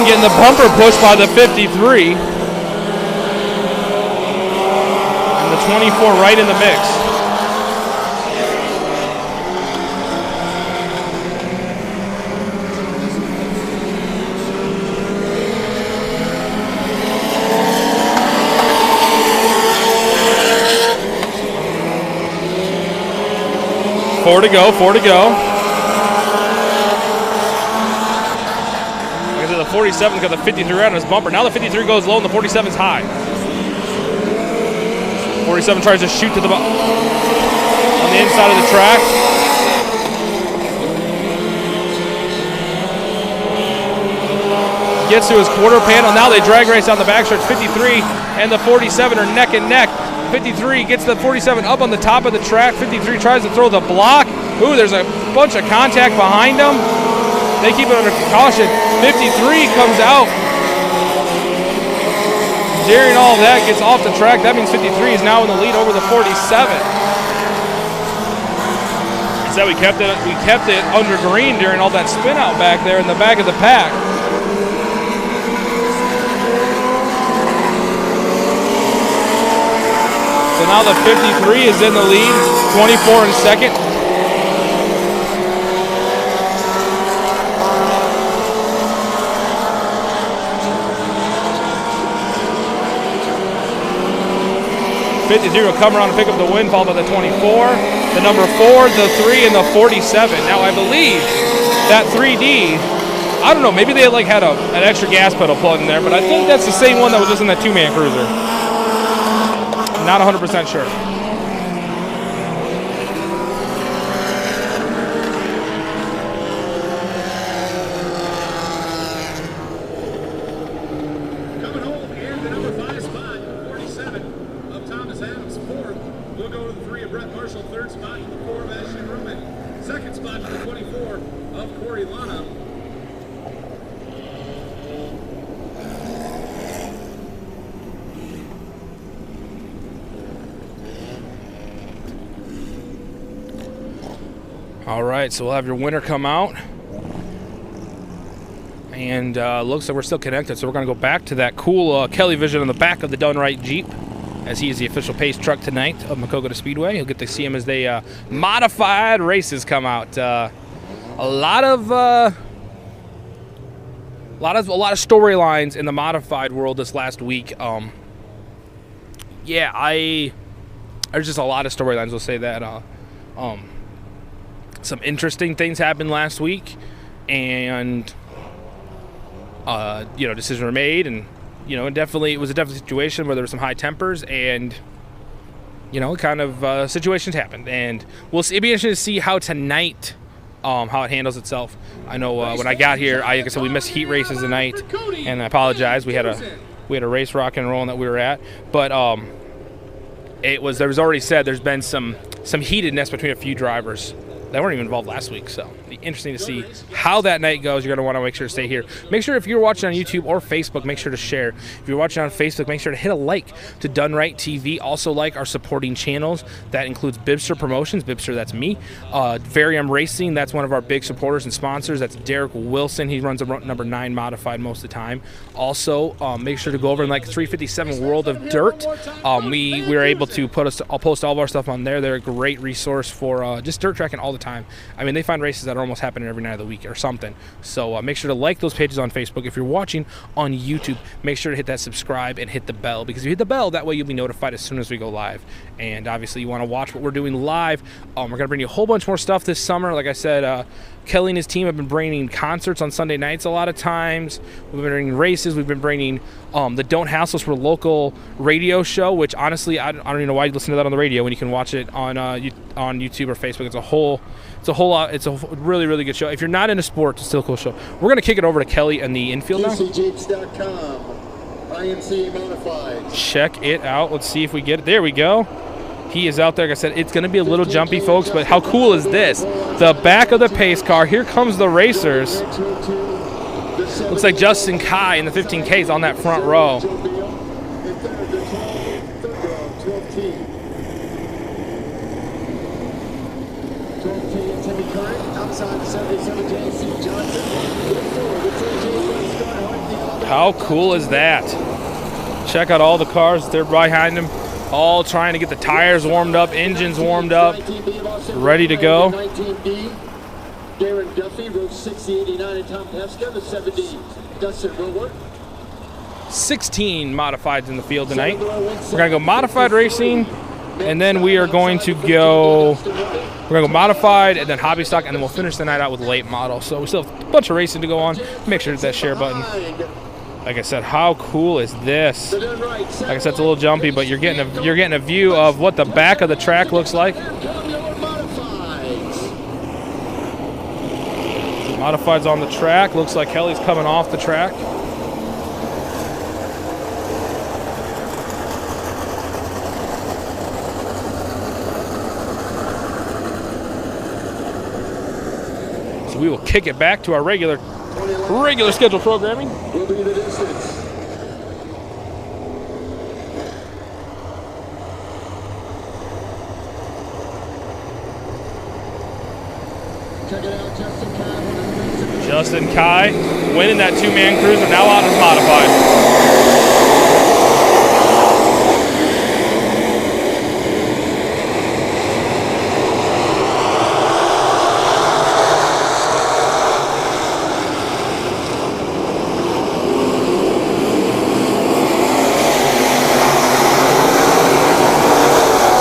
Getting the bumper pushed by the 53. And the 24 right in the mix. Four to go. The 47's got the 53 out on his bumper. Now the 53 goes low and the 47's high. 47 tries to shoot to the on the inside of the track. Gets to his quarter panel. Now they drag race on the backstretch. 53 and the 47 are neck and neck. 53 gets the 47 up on the top of the track. 53 tries to throw the block. Ooh, there's a bunch of contact behind him. They keep it under caution. 53 comes out. During all of that, gets off the track. That means 53 is now in the lead over the 47. So we kept it under green during all that spin out back there in the back of the pack. So now the 53 is in the lead, 24 in second. Will come around and pick up the win, followed by the 24, the number 4, the 3, and the 47. Now I believe that 3D, I don't know, maybe they like had an extra gas pedal plugged in there, but I think that's the same one that was just in that two-man cruiser. Not 100% sure. All right, so we'll have your winner come out. And looks like we're still connected, so we're going to go back to that cool Kelly Vision on the back of the Done Right Jeep, as he is the official pace truck tonight of Maquoketa Speedway. You'll get to see him as they modified races come out. A lot of storylines in the modified world this last week. There's just a lot of storylines. We'll say that. Some interesting things happened last week, and you know, decisions were made, and you know, it was a definitely situation where there were some high tempers, and you know, kind of situations happened, and we'll see. It'd be interesting to see how tonight, how it handles itself. I know when I got here, like I said, we missed heat races tonight, and I apologize. We had a race rock and rolling that we were at, but there was already said there's been some heatedness between a few drivers that weren't even involved last week. So it'll be interesting to see how that night goes. You're going to want to make sure to stay here. Make sure if you're watching on YouTube or Facebook, make sure to share. If you're watching on Facebook, make sure to hit a like to Done Right TV. Also like our supporting channels. That includes Bibster Promotions. Bibster, that's me. Varium Racing, that's one of our big supporters and sponsors. That's Derek Wilson. He runs a number 9 modified most of the time. Also, make sure to go over and like 357 World of Dirt. We were able to I'll post all of our stuff on there. They're a great resource for just dirt tracking all the time. I mean, they find races that are almost happening every night of the week or something. So make sure to like those pages on Facebook. If you're watching on YouTube, make sure to hit that subscribe and hit the bell, because if you hit the bell, that way you'll be notified as soon as we go live. And obviously you want to watch what we're doing live. We're going to bring you a whole bunch more stuff this summer. Like I said, Kelly and his team have been bringing concerts on Sunday nights a lot of times. We've been bringing races. We've been bringing the Don't Hassle Us for local radio show, which honestly, I don't even know why you listen to that on the radio when you can watch it on YouTube or Facebook. It's a really, really good show. If you're not into sports, it's still a cool show. We're going to kick it over to Kelly in the infield now. DCJakes.com, IMC Modified. Check it out. Let's see if we get it. There we go. He is out there. Like I said, it's going to be a little jumpy, folks, but how cool is this? The back of the pace car. Here comes the racers. Looks like Justin Kai in the 15K is on that front row. How cool is that? Check out all the cars. They're behind him, all trying to get the tires warmed up, engines warmed up, ready to go. Darren Duffy, row 6089, and Tom Pesca, the 70, Dustin Woodward. 16 modifieds in the field tonight. We're going to go modified racing, and then we are going to go, modified, and then hobby stock, and then we'll finish the night out with late model. So we still have a bunch of racing to go on. Make sure to hit that share button. Like I said, how cool is this? Like I said, it's a little jumpy, but you're getting a view of what the back of the track looks like. Modifieds on the track. Looks like Kelly's coming off the track. So we will kick it back to our regular scheduled programming. Will be the distance. Check it out, Justin Kai. Justin Kai winning that two-man cruiser, now out as modified.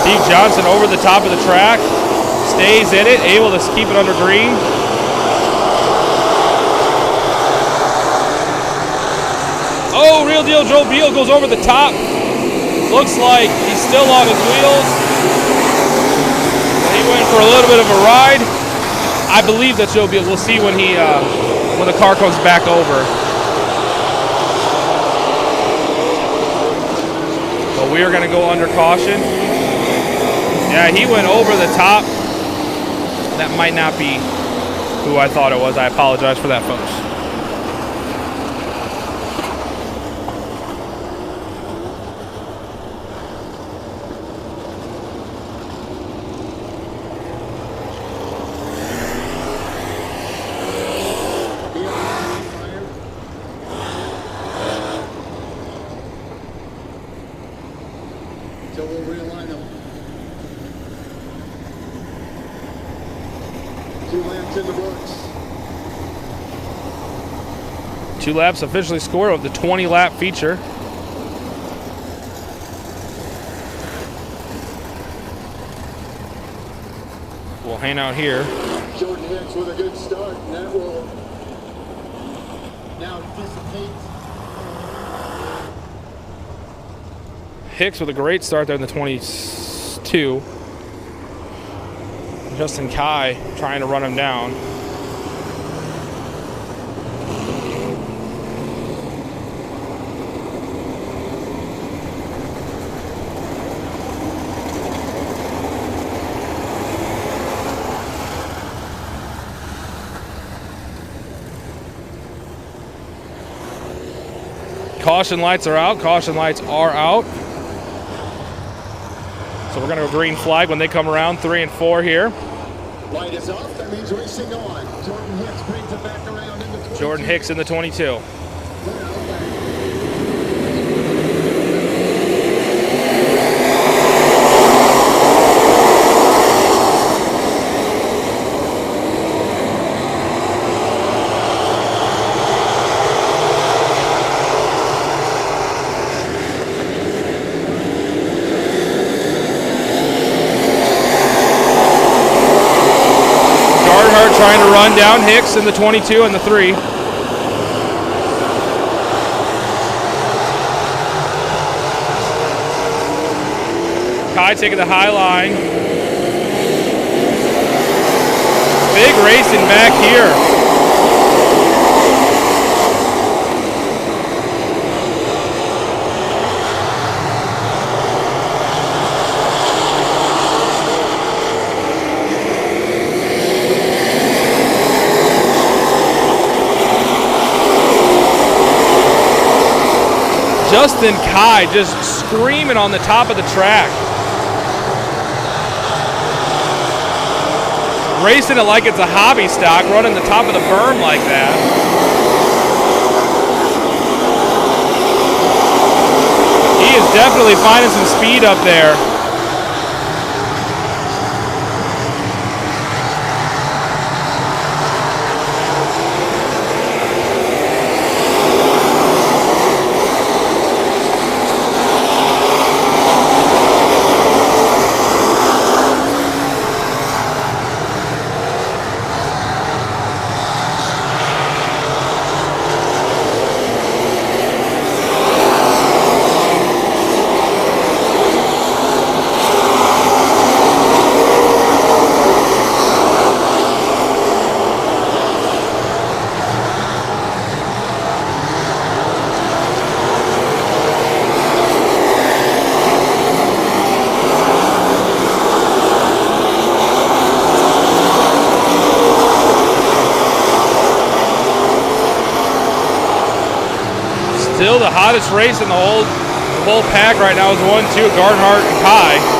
Steve Johnson over the top of the track, stays in it, able to keep it under green. Oh, Real Deal Joe Beal goes over the top. Looks like he's still on his wheels. He went for a little bit of a ride. I believe that's Joe Beal. We'll see when when the car comes back over. But we are going to go under caution. Yeah, he went over the top. That might not be who I thought it was. I apologize for that, folks. So we'll realign them. 2 laps in the books. 2 laps officially scored of the 20-lap feature. We'll hang out here. Jordan Hicks with a good start, and that will now dissipates. Hicks with a great start there in the 22. Justin Kai trying to run him down. Caution lights are out. Caution lights are out. So we're going to go green flag when they come around, 3 and 4 here. Light is off. That means racing on. Jordan Hicks brings it back around in the 22. Jordan Hicks in the 22. Trying to run down Hicks in the 22 and the 3. Kai taking the high line. Big racing back here. Justin Kai just screaming on the top of the track. Racing it like it's a hobby stock, running the top of the berm like that. He is definitely finding some speed up there. Still the hottest race in the whole pack right now is 1-2, Garnhart and Kai.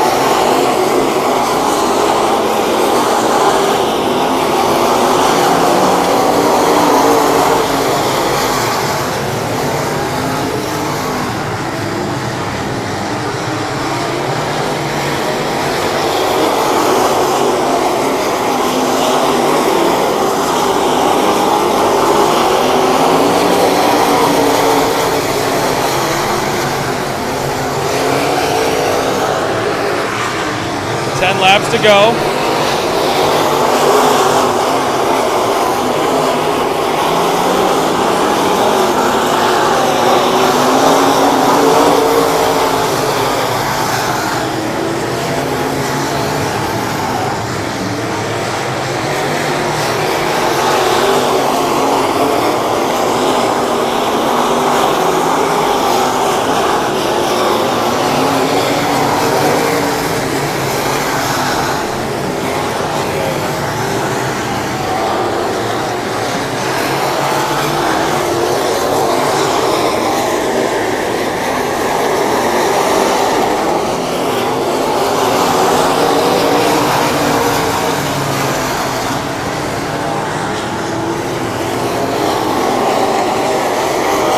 Laps to go.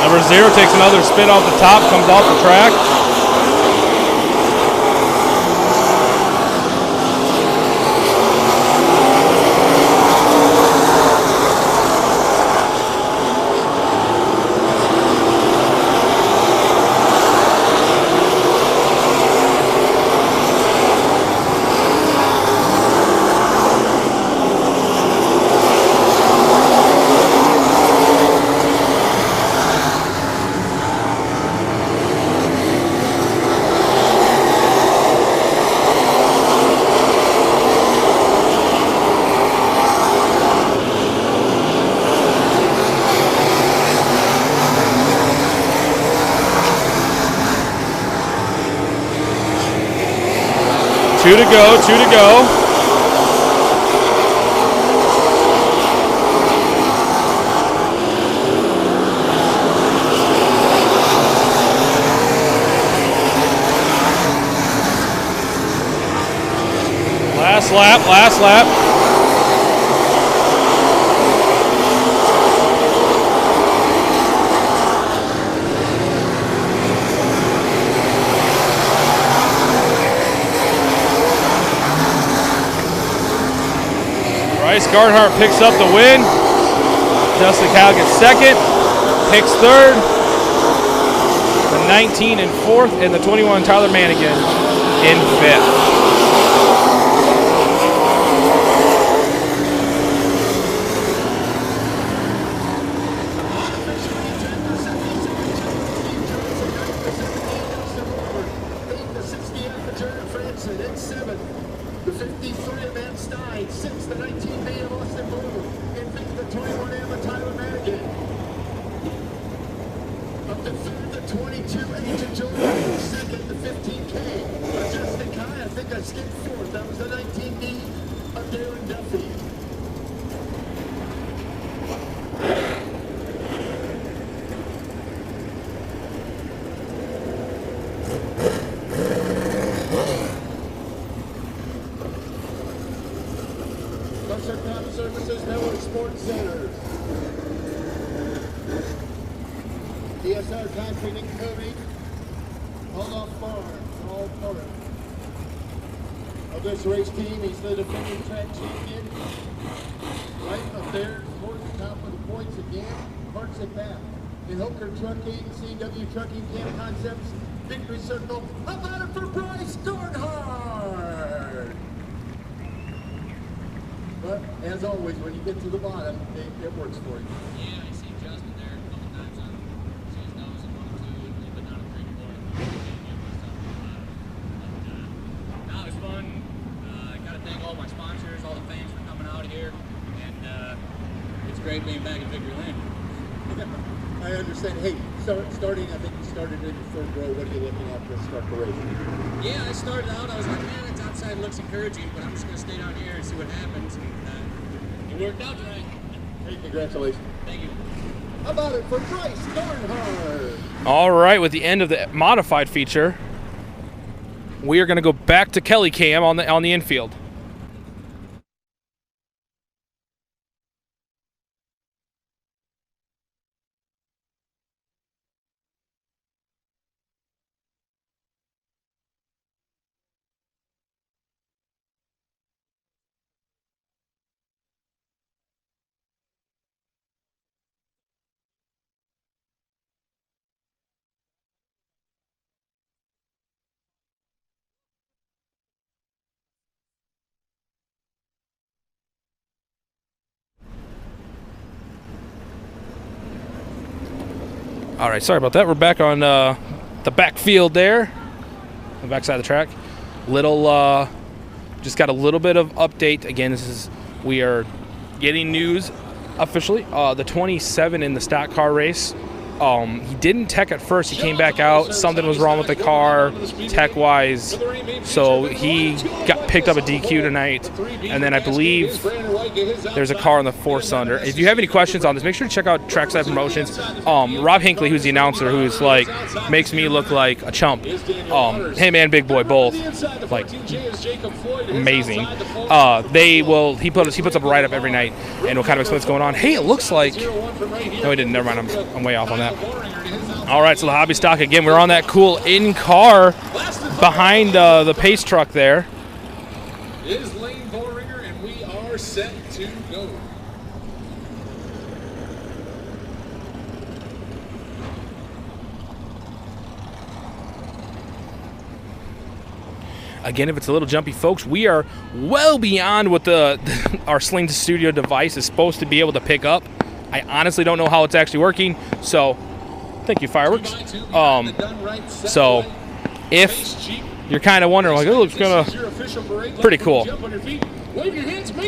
Number 0 takes another spin off the top, comes off the track. Two to go, 2 to go. Last lap. Bryce Garnhart picks up the win. Justin Cal gets second. Hicks third. The 19 in fourth, and the 21 Tyler Manigan in fifth. Services Network Sports Centers. DSR Concrete and Coating. Hold off Farm. All part of this race team. He's the defending track champion. Right up there towards the top of the points again. Parks it back. In Hooker Trucking, CW Trucking, Camp Concepts, Victory Circle. How about it for Bryce Garnhart? But as always, when you get to the bottom, it works for you. Yeah, I see Justin there a couple times on his nose and 1, 2, and a little bit down at 3 and 4. No, it was fun. I got to thank all my sponsors, all the fans for coming out here, and it's great being back in Victory Lane. I understand. Hey, starting, I think you started in the third row. What are you looking at to start the race? Yeah, I started out, I was like, man, it's outside looks encouraging, but I'm just going to stay down here and see what happens. And it worked out tonight. Hey, congratulations. Thank you. How about it for Bryce Garnhart? All right, with the end of the modified feature, we are going to go back to Kelly Cam on the infield. All right, sorry about that. We're back on the backfield there, the backside of the track. Just got a little bit of update. Again, we are getting news officially. The 27 in the stock car race. He didn't tech at first. He came back out. Something was wrong with the car, tech-wise. So he got picked up a DQ tonight. And then I believe there's a car on the 4-cylinder. If you have any questions on this, make sure to check out Trackside Promotions. Rob Hinckley, who's the announcer, who's like makes me look like a chump. Him and Big Boy both, like amazing. He puts up a write-up every night and will kind of explain what's going on. Hey, it looks like no, he didn't. Never mind. I'm way off on that. All right, so the hobby stock again. We're on that cool in-car behind the pace truck there. It is Lane Bohringer, and we are set to go. Again, if it's a little jumpy, folks, we are well beyond what our Sling Studio device is supposed to be able to pick up. I honestly don't know how it's actually working, so thank you, Fireworks. So if you're kind of wondering, like, oh, it's gonna pretty cool.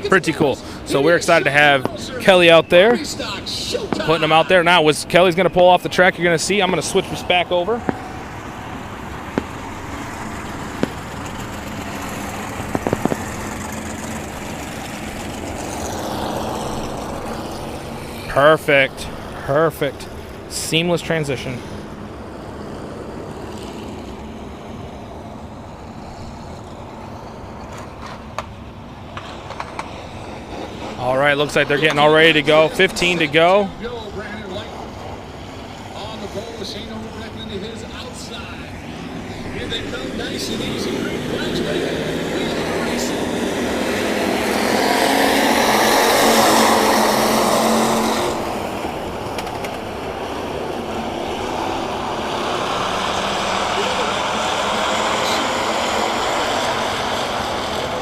Pretty cool. So we're excited to have Kelly out there, putting him out there. Now, Kelly's gonna pull off the track, you're gonna see. I'm gonna switch this back over. Perfect. Perfect. Seamless transition. All right, looks like they're getting all ready to go. 15 to go. On the pole, Shane Overbeck into his outside. Here they come, nice and easy.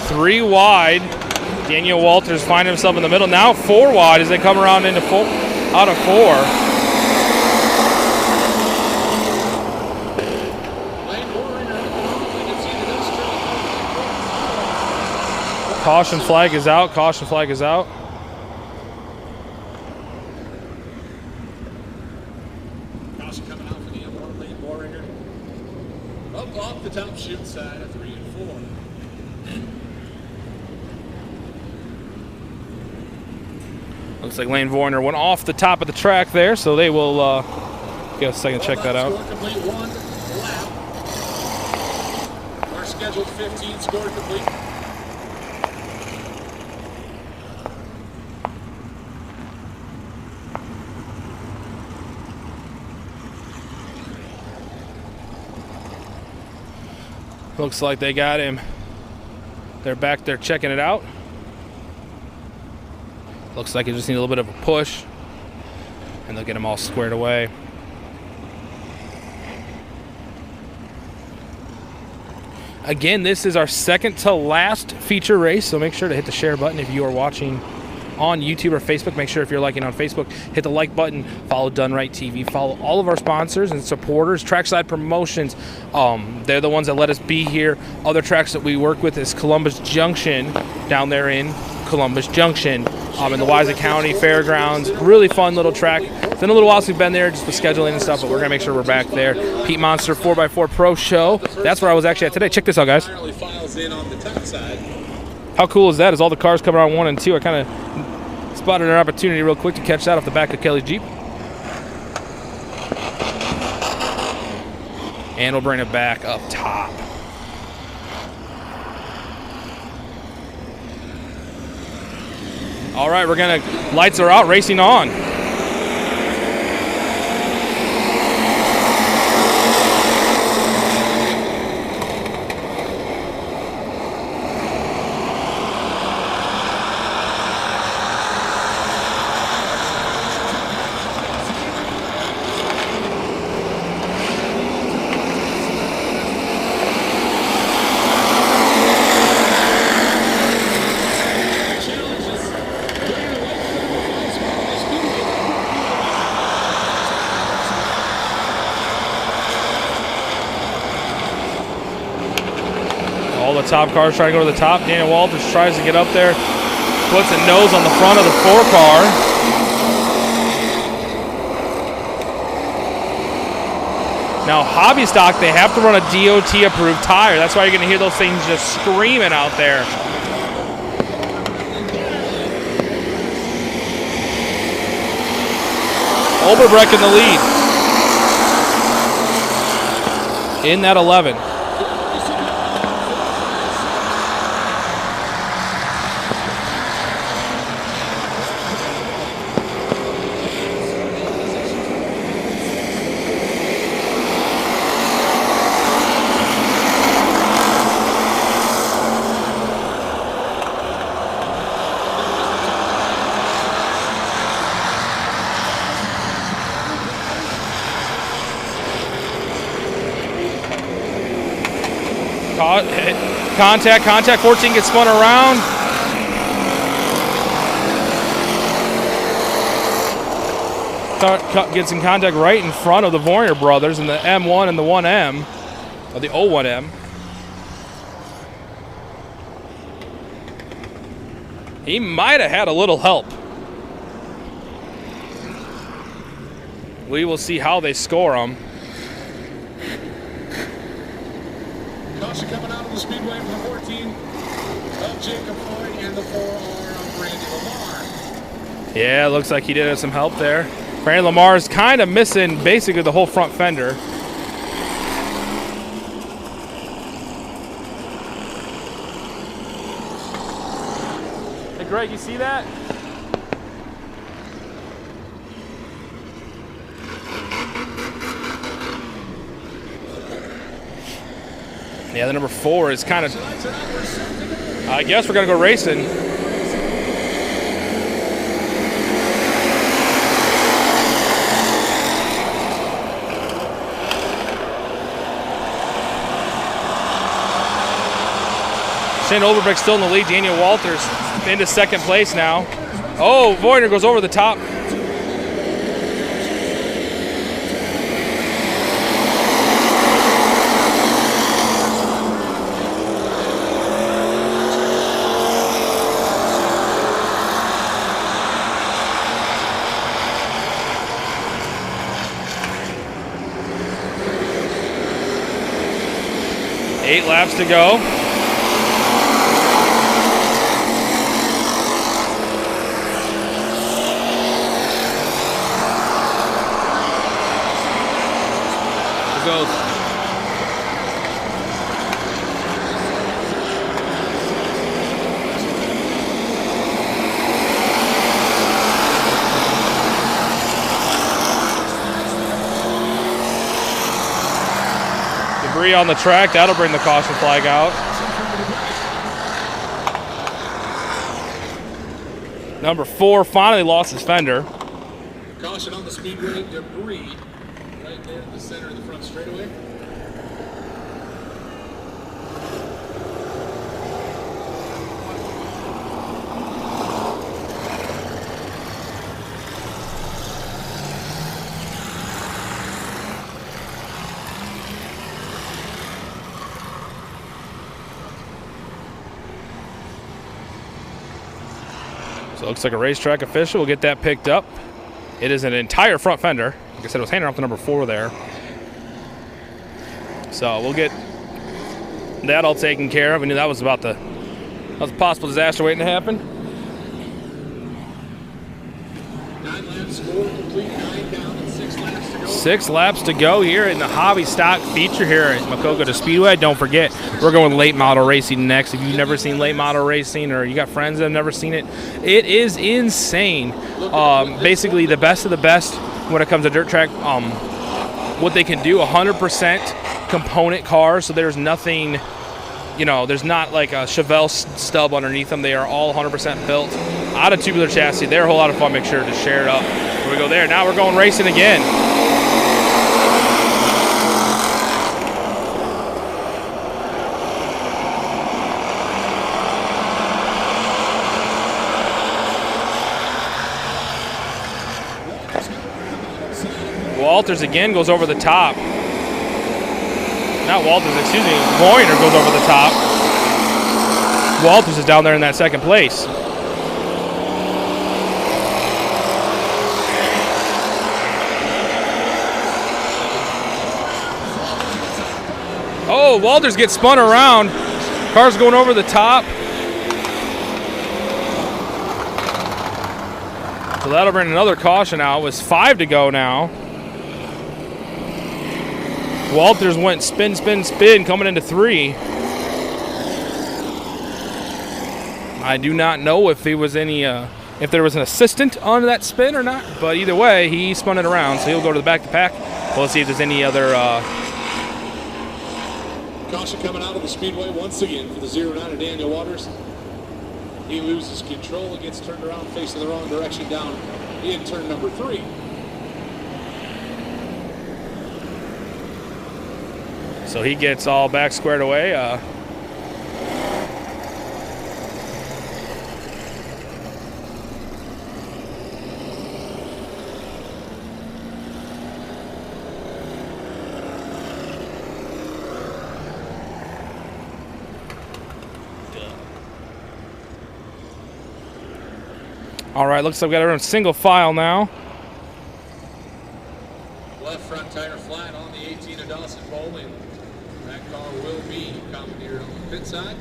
Three wide. Daniel Walters finding himself in the middle. Now 4 wide as they come around into 4 out of 4. Caution flag is out. Caution flag is out. Caution coming out for the M1 lane Boehringer. Up off the top chute side of 3 and 4. Looks like Lane Voyner went off the top of the track there, so they will get a second to check that out. Complete 1 lap. Our scheduled 15 score complete. Looks like they got him. They're back there checking it out. Looks like you just need a little bit of a push, and they'll get them all squared away. Again, this is our second to last feature race, so make sure to hit the share button if you are watching on YouTube or Facebook. Make sure if you're liking on Facebook, hit the like button, follow Done Right TV, follow all of our sponsors and supporters. Trackside Promotions, they're the ones that let us be here. Other tracks that we work with is Columbus Junction down there in Columbus Junction in the Wise County Fairgrounds. Really fun little track. It's been a little while since we've been there just with scheduling and stuff, but we're going to make sure we're back there. Pete Monster 4x4 Pro Show. That's where I was actually at today. Check this out, guys. How cool is that? Is all the cars coming on 1 and 2. I kind of spotted an opportunity real quick to catch that off the back of Kelly's Jeep. And we'll bring it back up top. All right, lights are out, racing on. All the top cars trying to go to the top. Daniel Walters tries to get up there. Puts a nose on the front of the 4 car. Now, hobby stock, they have to run a DOT-approved tire. That's why you're going to hear those things just screaming out there. Overbreck in the lead. In that 11. Contact, 14 gets spun around. Gets in contact right in front of the Voyner brothers in the M1 and the 1M, or the 01M. He might have had a little help. We will see how they score him. Caution coming out of the Speedway from the 14 of Jacob Floyd and the 4R of Randy Lamar. Yeah, looks like he did have some help there. Brandon Lamar's kind of missing basically the whole front fender. Hey, Greg, you see that? Yeah, the number 4 is kind of... I guess we're going to go racing. Shane Overbeck's still in the lead. Daniel Walters into second place now. Oh, Voyner goes over the top. Eight laps to go. Goes. Debris on the track, that'll bring the caution flag out. Number 4 finally lost his fender. Caution on the Speedway, debris right there in the center of the front straightaway. So it looks like a racetrack official will get that picked up. It is an entire front fender. Like I said, it was handing off to number 4 there. So we'll get that all taken care of. I knew that was a possible disaster waiting to happen. 9 laps score complete, 9 down and 6 laps to go. 6 laps to go here in the hobby stock feature here at Maquoketa Speedway. Don't forget, we're going late model racing next. If you've never seen late model racing or you got friends that have never seen it, it is insane. Basically the best of the best when it comes to dirt track. What they can do, 100% component cars, so there's nothing, there's not like a Chevelle stub underneath them. They are all 100% built out of tubular chassis. They're a whole lot of fun. Make sure to share it up. Here we go there. Now we're going racing again. Walters again goes over the top. Not Walters, excuse me. Voyner goes over the top. Walters is down there in that second place. Oh, Walters gets spun around. Car's going over the top. So that'll bring another caution out. It was 5 to go now. Walters went spin, spin, spin, coming into 3. I do not know if there was any, if there was an assistant on that spin or not, but either way, he spun it around, so he'll go to the back to pack. We'll see if there's any other. Caution coming out of the Speedway once again for the 09 of Daniel Waters. He loses control and gets turned around, facing the wrong direction down in turn number 3. So he gets all back squared away. All right, looks like we got everyone single file now. Left front tire flat on the 18 of Dawson Bowling. That car will be commandeered on the pit side.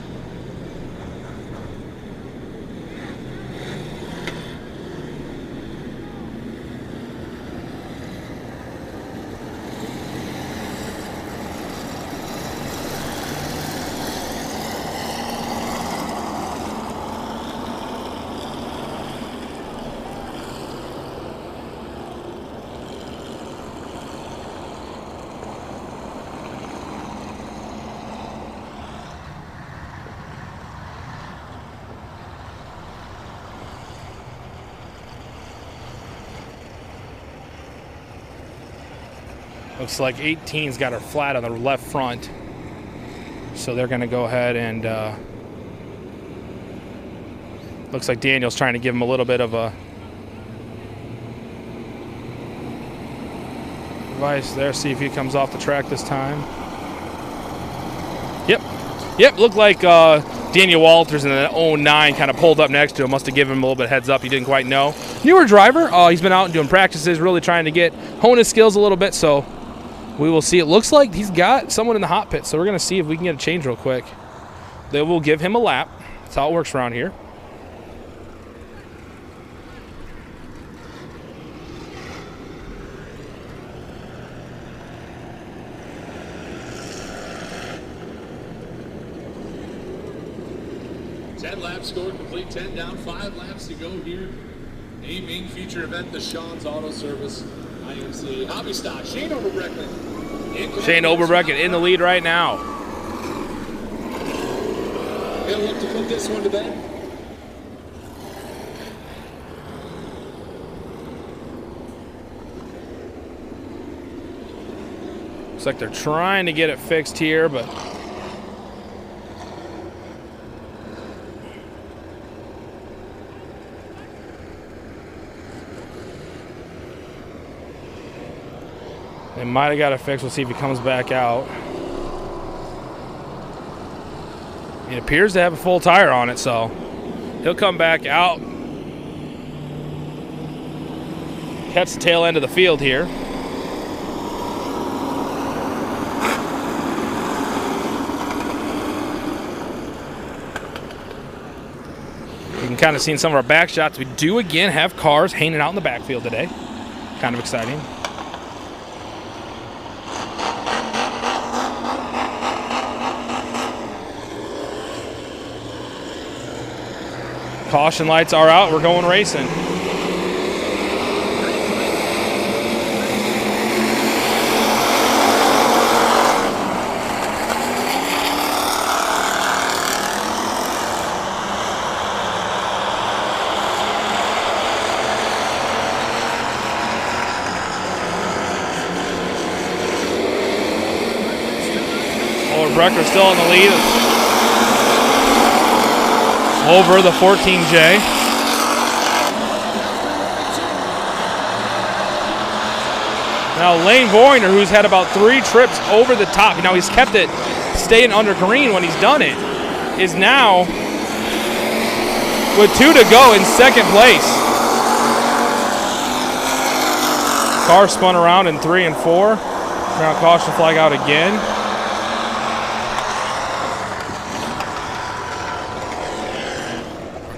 Looks like 18's got her flat on the left front. So they're going to go ahead and looks like Daniel's trying to give him a little bit of a advice there. See if he comes off the track this time. Yep, looked like Daniel Walters in the 09 kind of pulled up next to him. Must have given him a little bit of heads up. He didn't quite know. Newer driver. He's been out and doing practices, really trying to hone his skills a little bit. So we will see. It looks like he's got someone in the hot pit. So we're going to see if we can get a change real quick. They will give him a lap. That's how it works around here. Lap score complete, 10 down, 5 laps to go here. A main feature event, the Sean's Auto Service IMCA Hobby Stock. Shane Oberbrecken in the lead right now. He'll look to put this one to bed. Looks like they're trying to get it fixed here, but they might have got it fixed. We'll see if he comes back out. It appears to have a full tire on it, so he'll come back out. Catch the tail end of the field here. You can kind of see in some of our back shots, we do again have cars hanging out in the backfield today. Kind of exciting. Caution lights are out. We're going racing. Oberbrecker still in the lead over the 14J. Now Lane Voyner, who's had about 3 trips over the top, now he's kept it staying under green when he's done it, is now with 2 to go in second place. Car spun around in 3 and 4. Now caution flag out again.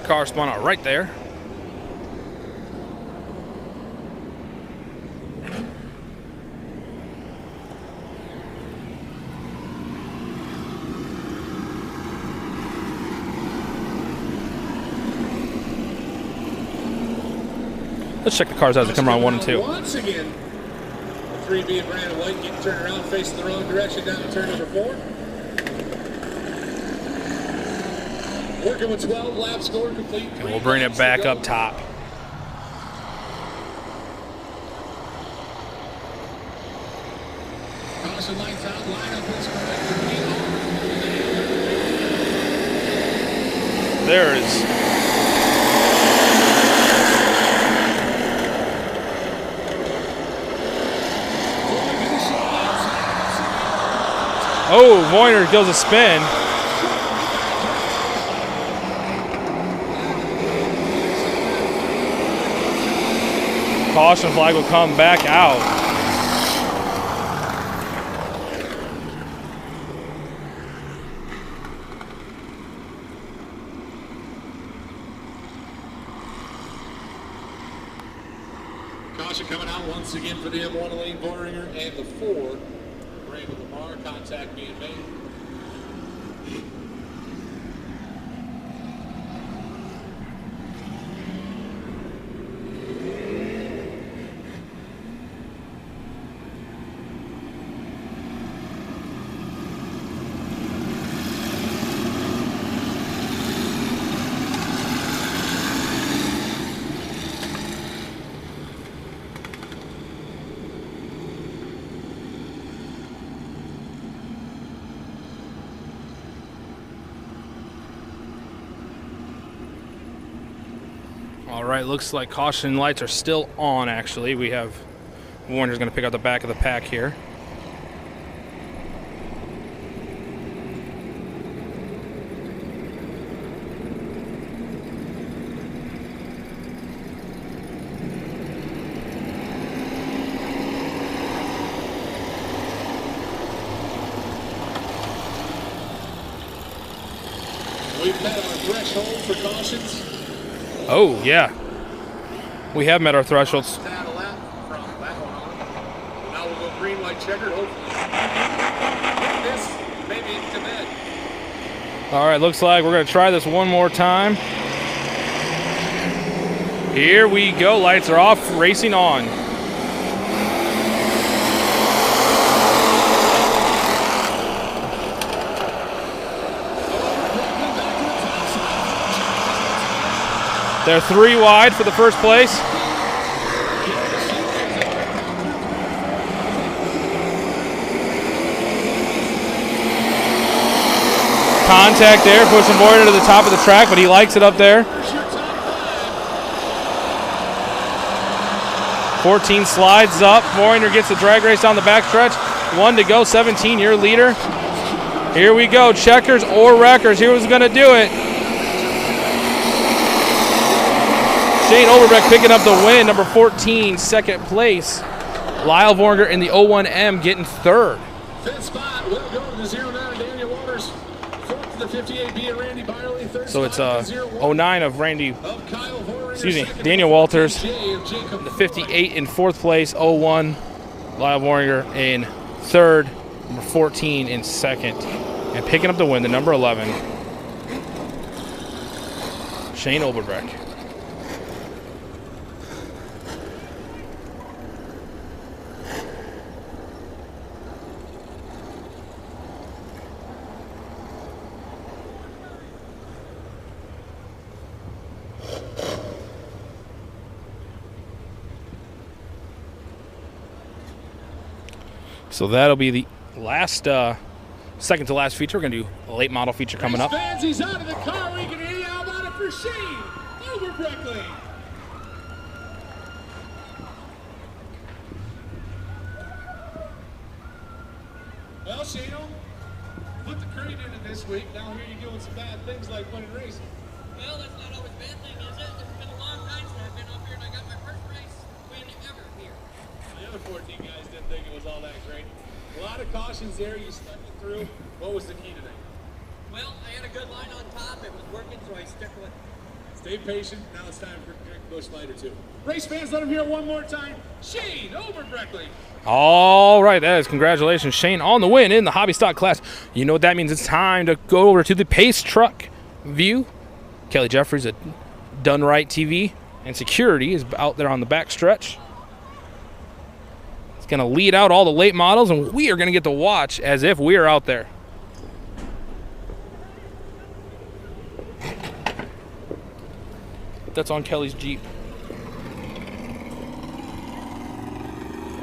Car spun out right there. Let's check the cars as they come around 1 and 2. Once again, 3B and Brandon White getting turned around, facing the wrong direction down to turn number 4. Working with 12, lap score complete. And we'll bring it back up top. Caution lights out, lineup is correct. There is. Oh, Voyner goes a spin. Caution flag will come back out. Caution coming out once again for the M1 Lane Voyner and the 4. Brandon Lamar, contact being made. All right, looks like caution lights are still on, actually. We have Warner's going to pick out the back of the pack here. We've met our threshold for cautions. Oh, yeah. We have met our thresholds. Tad a lap from that one on. Now we'll go green, white, checkered, hopefully. This, maybe to bed. All right, looks like we're going to try this one more time. Here we go. Lights are off, racing on. They're 3 wide for the first place. Contact there, pushing Boyer to the top of the track, but he likes it up there. 14 slides up. Boyer gets the drag race down the backstretch. 1 to go, 17-year leader. Here we go, checkers or wreckers. Here's who's going to do it. Shane Overbeck picking up the win, number 14, second place. Lyle Vorger in the 01M getting third. Fifth spot will go to the 09 Daniel Waters. Fourth to the 58B and Randy Byerly. Third So it's spot to the 09 of Randy, of Kyle Vorringer. excuse me, Second Daniel to Walters. DJ of Jacob The 58 in fourth place, 01. Lyle Vorger in third, number 14 in second. And picking up the win, the number 11, Shane Overbeck. So that'll be the last, second to last feature. We're going to do a late model feature coming up. Fans, he's out of the car. We can hear you out about it for Shane Overbreckley. Well, Shane, put the crate in it this week. Now here you're doing some bad things like winning racing. Well, that's not always a bad thing, is it? It's been a long time since I've been up here, and I got my first race win ever here. The other 14 guys didn't think it was all that great. A lot of cautions there. You stuck it through. What was the key today? Well, I had a good line on top. It was working, so I stuck with it. Stay patient. Now it's time for Greg Bush Light or two. Race fans, let him hear it one more time. Shane Overbreckley. All right, that is congratulations, Shane, on the win in the hobby stock class. You know what that means. It's time to go over to the Pace Truck view. Kelly Jeffries at Done Right TV, and security is out there on the back stretch. It's going to lead out all the late models, and we are going to get to watch as if we are out there. That's on Kelly's Jeep.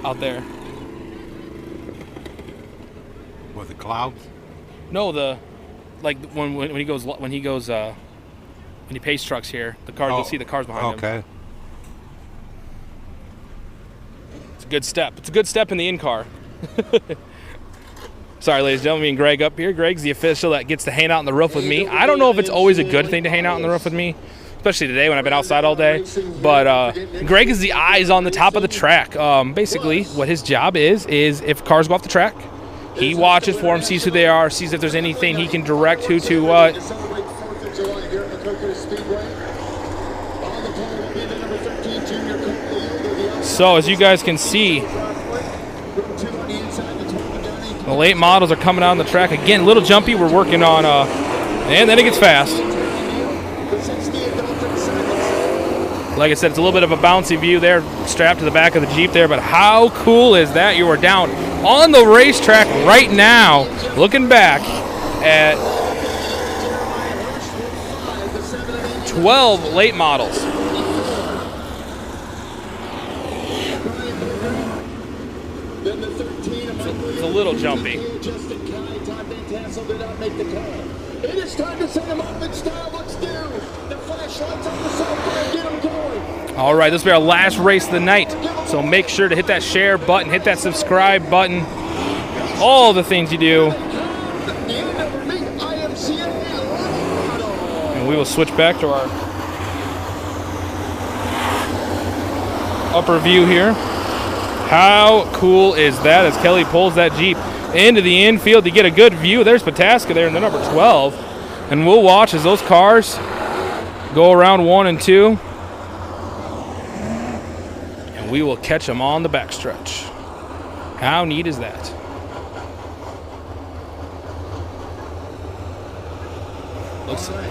Out there. What, the clouds? No, the like when he goes when he pace trucks here, the cars, you'll see the cars behind him. Okay. It's a good step. It's a good step in the in-car. Sorry, ladies and gentlemen, me and Greg up here. Greg's the official that gets to hang out on the roof with me. I don't know if it's always a good thing to hang out on the roof with me, especially today when I've been outside all day. But Greg is the eyes on the top of the track. Basically, what his job is if cars go off the track, he watches for them, sees who they are, sees if there's anything he can direct who to what. To celebrate 4th of July here at Maquoketa Speedway. On the pole will be the number 13 junior Cole. So as you guys can see, the late models are coming out on the track. Again, a little jumpy. We're working on, and then it gets fast. Like I said, it's a little bit of a bouncy view there, strapped to the back of the Jeep there, but how cool is that? You are down on the racetrack right now, looking back at 12 late models. It's a little jumpy. Justin Kai, Todd Van Tassel did not make the cut. It is time to send them up in style. Let's do the flashlights on the side. Get them going. All right, this will be our last race of the night. So make sure to hit that share button, hit that subscribe button, all the things you do. And we will switch back to our upper view here. How cool is that as Kelly pulls that Jeep into the infield to get a good view. There's Pataska there in the number 12. And we'll watch as those cars go around 1 and 2. And we will catch them on the backstretch. How neat is that?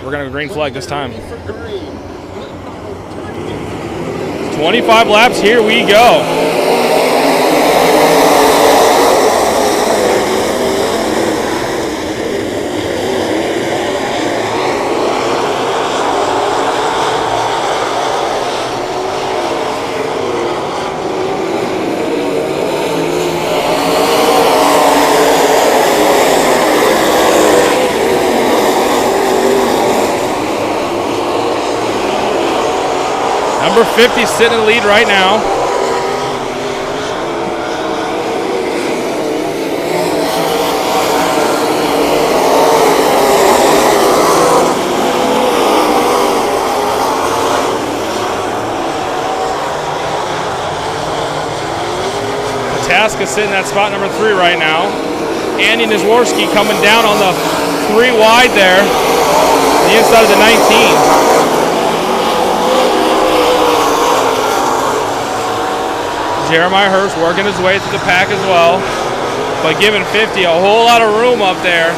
We're going to go green flag this time. 25 laps, here we go. Number 50 sitting in the lead right now. Pataska sitting at spot number 3 right now. Andy Nizworski coming down on the 3 wide there, the inside of the 19. Jeremiah Hurst working his way through the pack as well, but giving 50 a whole lot of room up there.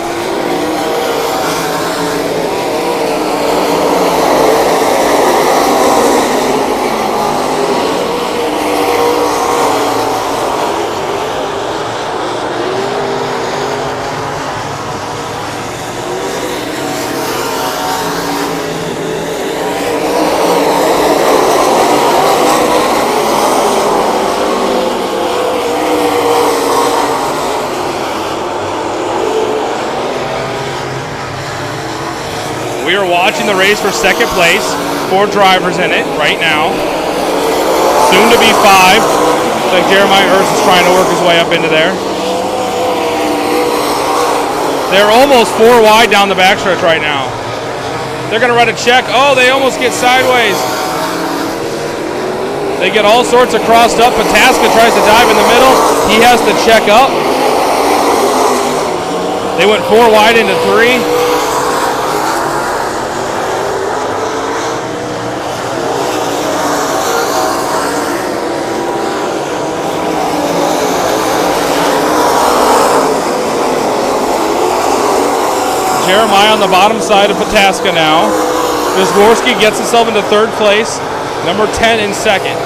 We are watching the race for second place. 4 drivers in it right now. Soon to be 5. Looks like Jeremiah Hurst is trying to work his way up into there. They're almost 4 wide down the backstretch right now. They're going to run a check. Oh, they almost get sideways. They get all sorts of crossed up. Pataska tries to dive in the middle. He has to check up. They went 4 wide into 3. Jeremiah on the bottom side of Pataska now. Nizworski gets himself into 3rd place. Number 10 in 2nd.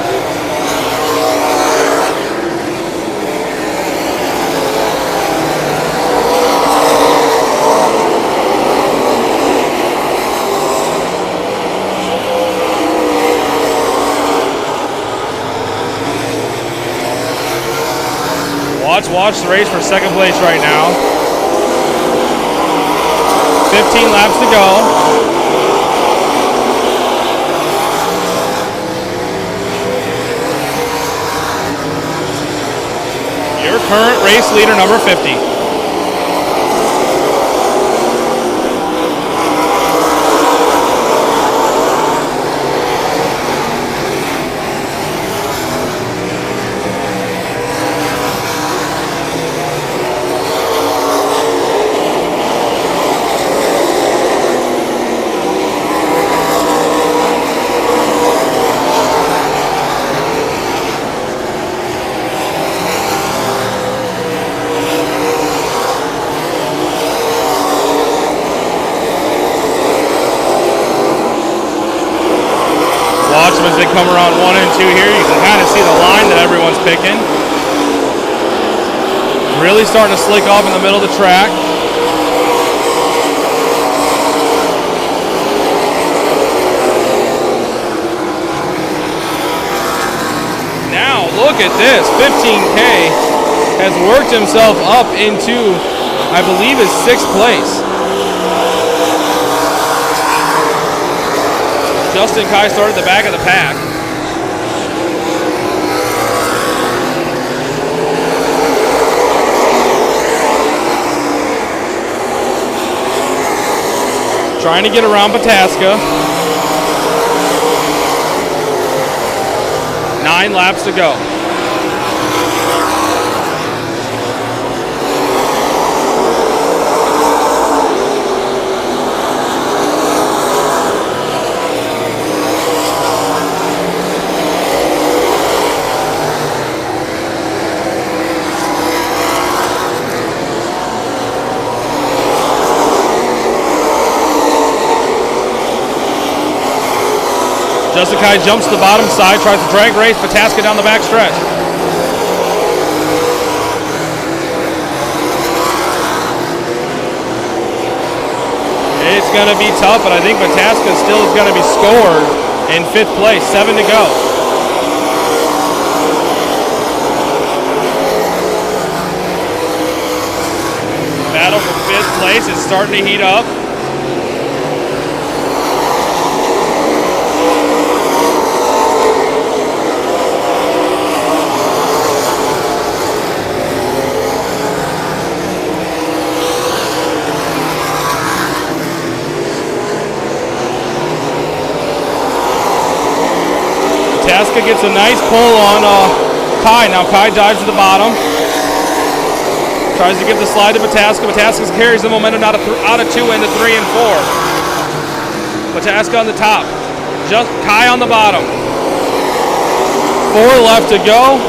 Watch the race for 2nd place right now. 15 laps to go. Your current race leader, number 50. Watch them as they come around 1 and 2 here. You can kind of see the line that everyone's picking. Really starting to slick off in the middle of the track. Now look at this. 15K has worked himself up into, I believe, his 6th place. Justin Kai started the back of the pack. Trying to get around Pataska. 9 laps to go. Justin Kai jumps to the bottom side, tries to drag race Pataska down the back stretch. It's going to be tough, but I think Pataska still is going to be scored in 5th place. 7 to go. Battle for 5th place is starting to heat up. Pataska gets a nice pull on Kai. Now Kai dives to the bottom. Tries to give the slide to Pataska. Pataska carries the momentum out of 2 into 3 and 4. Pataska on the top. Just Kai on the bottom. 4 left to go.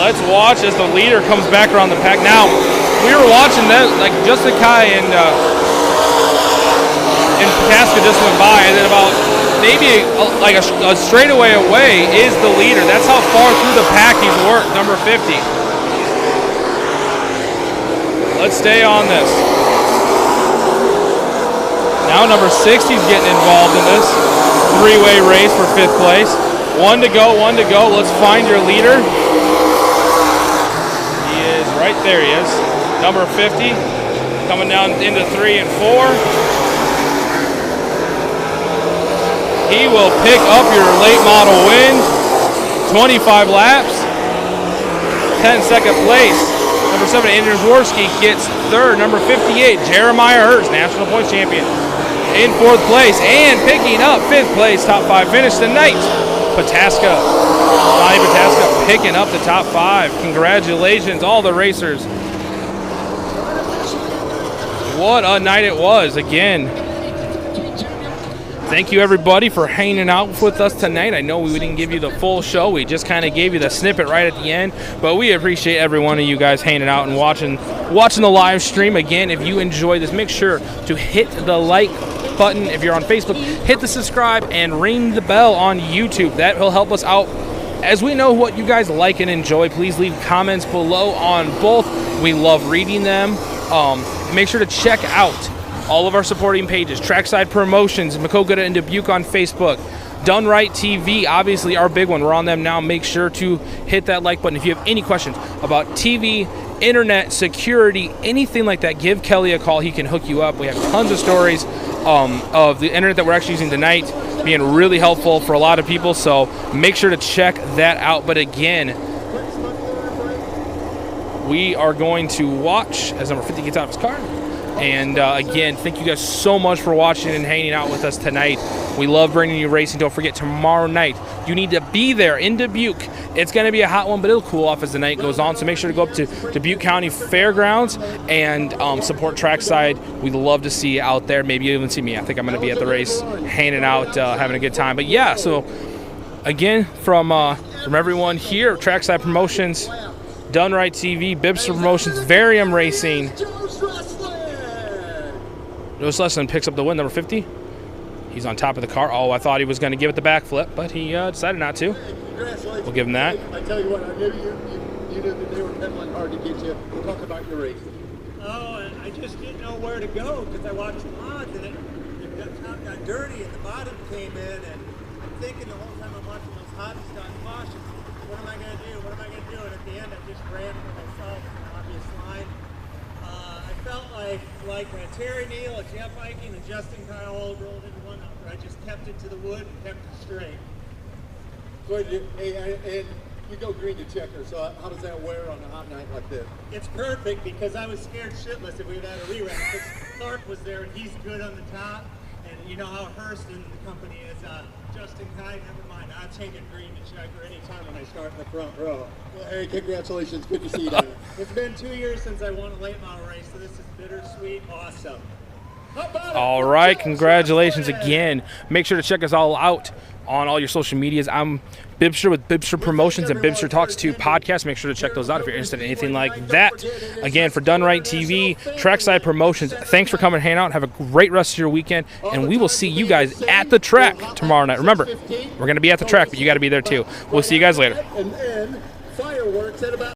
Let's watch as the leader comes back around the pack. Now, we were watching that, like Justin Kai and Pataska just went by, and then about maybe a straightaway away is the leader. That's how far through the pack he's worked, number 50. Let's stay on this. Now number 60 is getting involved in this 3-way race for 5th place. 1 to go, 1 to go. Let's find your leader. Right there he is, number 50, coming down into 3 and 4. He will pick up your late model win, 25 laps, 10-second place. Number 7, Andrew Zworski gets 3rd. Number 58, Jeremiah Hurst, national points champion, in 4th place. And picking up 5th place, top 5 finish tonight, Pataska. Johnny Pataska picking up the top 5. Congratulations, all the racers. What a night it was. Again, thank you everybody for hanging out with us tonight. I know we didn't give you the full show. We just kind of gave you the snippet right at the end. But we appreciate every one of you guys hanging out and watching the live stream. Again, if you enjoyed this, make sure to hit the like button. If you're on Facebook, hit the subscribe and ring the bell on YouTube. That will help us out. As we know what you guys like and enjoy, please leave comments below on both. We love reading them. Make sure to check out all of our supporting pages. Trackside Promotions, Maquoketa and Dubuque on Facebook. Done Right TV, obviously our big one. We're on them now. Make sure to hit that like button. If you have any questions about TV, internet, security, anything like that, give Kelly a call. He can hook you up. We have tons of stories of the internet that we're actually using tonight, being really helpful for a lot of people, so make sure to check that out. But again, we are going to watch as number 50 gets out of his car. And again, thank you guys so much for watching and hanging out with us tonight. We love bringing you racing. Don't forget, tomorrow night, you need to be there in Dubuque. It's going to be a hot one, but it'll cool off as the night goes on. So make sure to go up to Dubuque County Fairgrounds and support Trackside. We'd love to see you out there. Maybe you even see me. I think I'm going to be at the race, hanging out, having a good time. But yeah, so again, from everyone here, Trackside Promotions, Done Right TV, Bibster Promotions, Varium Racing. Joe Schlesman picks up the win, number 50. He's on top of the car. Oh, I thought he was going to give it the backflip, but he decided not to. We'll give him that. I tell you what, I knew you knew that they were pedaling hard to get you. We'll talk about your race. Oh, and I just didn't know where to go because I watched the odds and it got dirty and the bottom came in, and I'm thinking the whole time I'm watching those hobbies on caution, what am I going to do? What am I going to do? And at the end, I just ran for myself as an obvious line. I felt like Terry Neal, Jeff Eichen, and Justin Kyle all rolled into one up. I just kept it to the wood and kept it straight. And you go green to checker, so how does that wear on a hot night like this? It's perfect because I was scared shitless if we would have had a rerun because Clark was there and he's good on the top. And you know how Hurst and the company is. Justin Kyle, never mind. I'll take it green to checker anytime when I start in the front row. Well, hey, congratulations. Good to see you down here. It's been 2 years since I won a late model race, so this is bittersweet, awesome. How about it? All right, congratulations again. Make sure to check us all out on all your social medias. I'm Bibster with Bibster Promotions and Bibster Talks 2 podcast. Make sure to check those out if you're interested in anything like that. Again, for Done Right TV, Trackside Promotions, thanks for coming and hanging out. Have a great rest of your weekend, and we will see you guys at the track tomorrow night. Remember, we're going to be at the track, but you got to be there too. We'll see you guys later. And then fireworks at about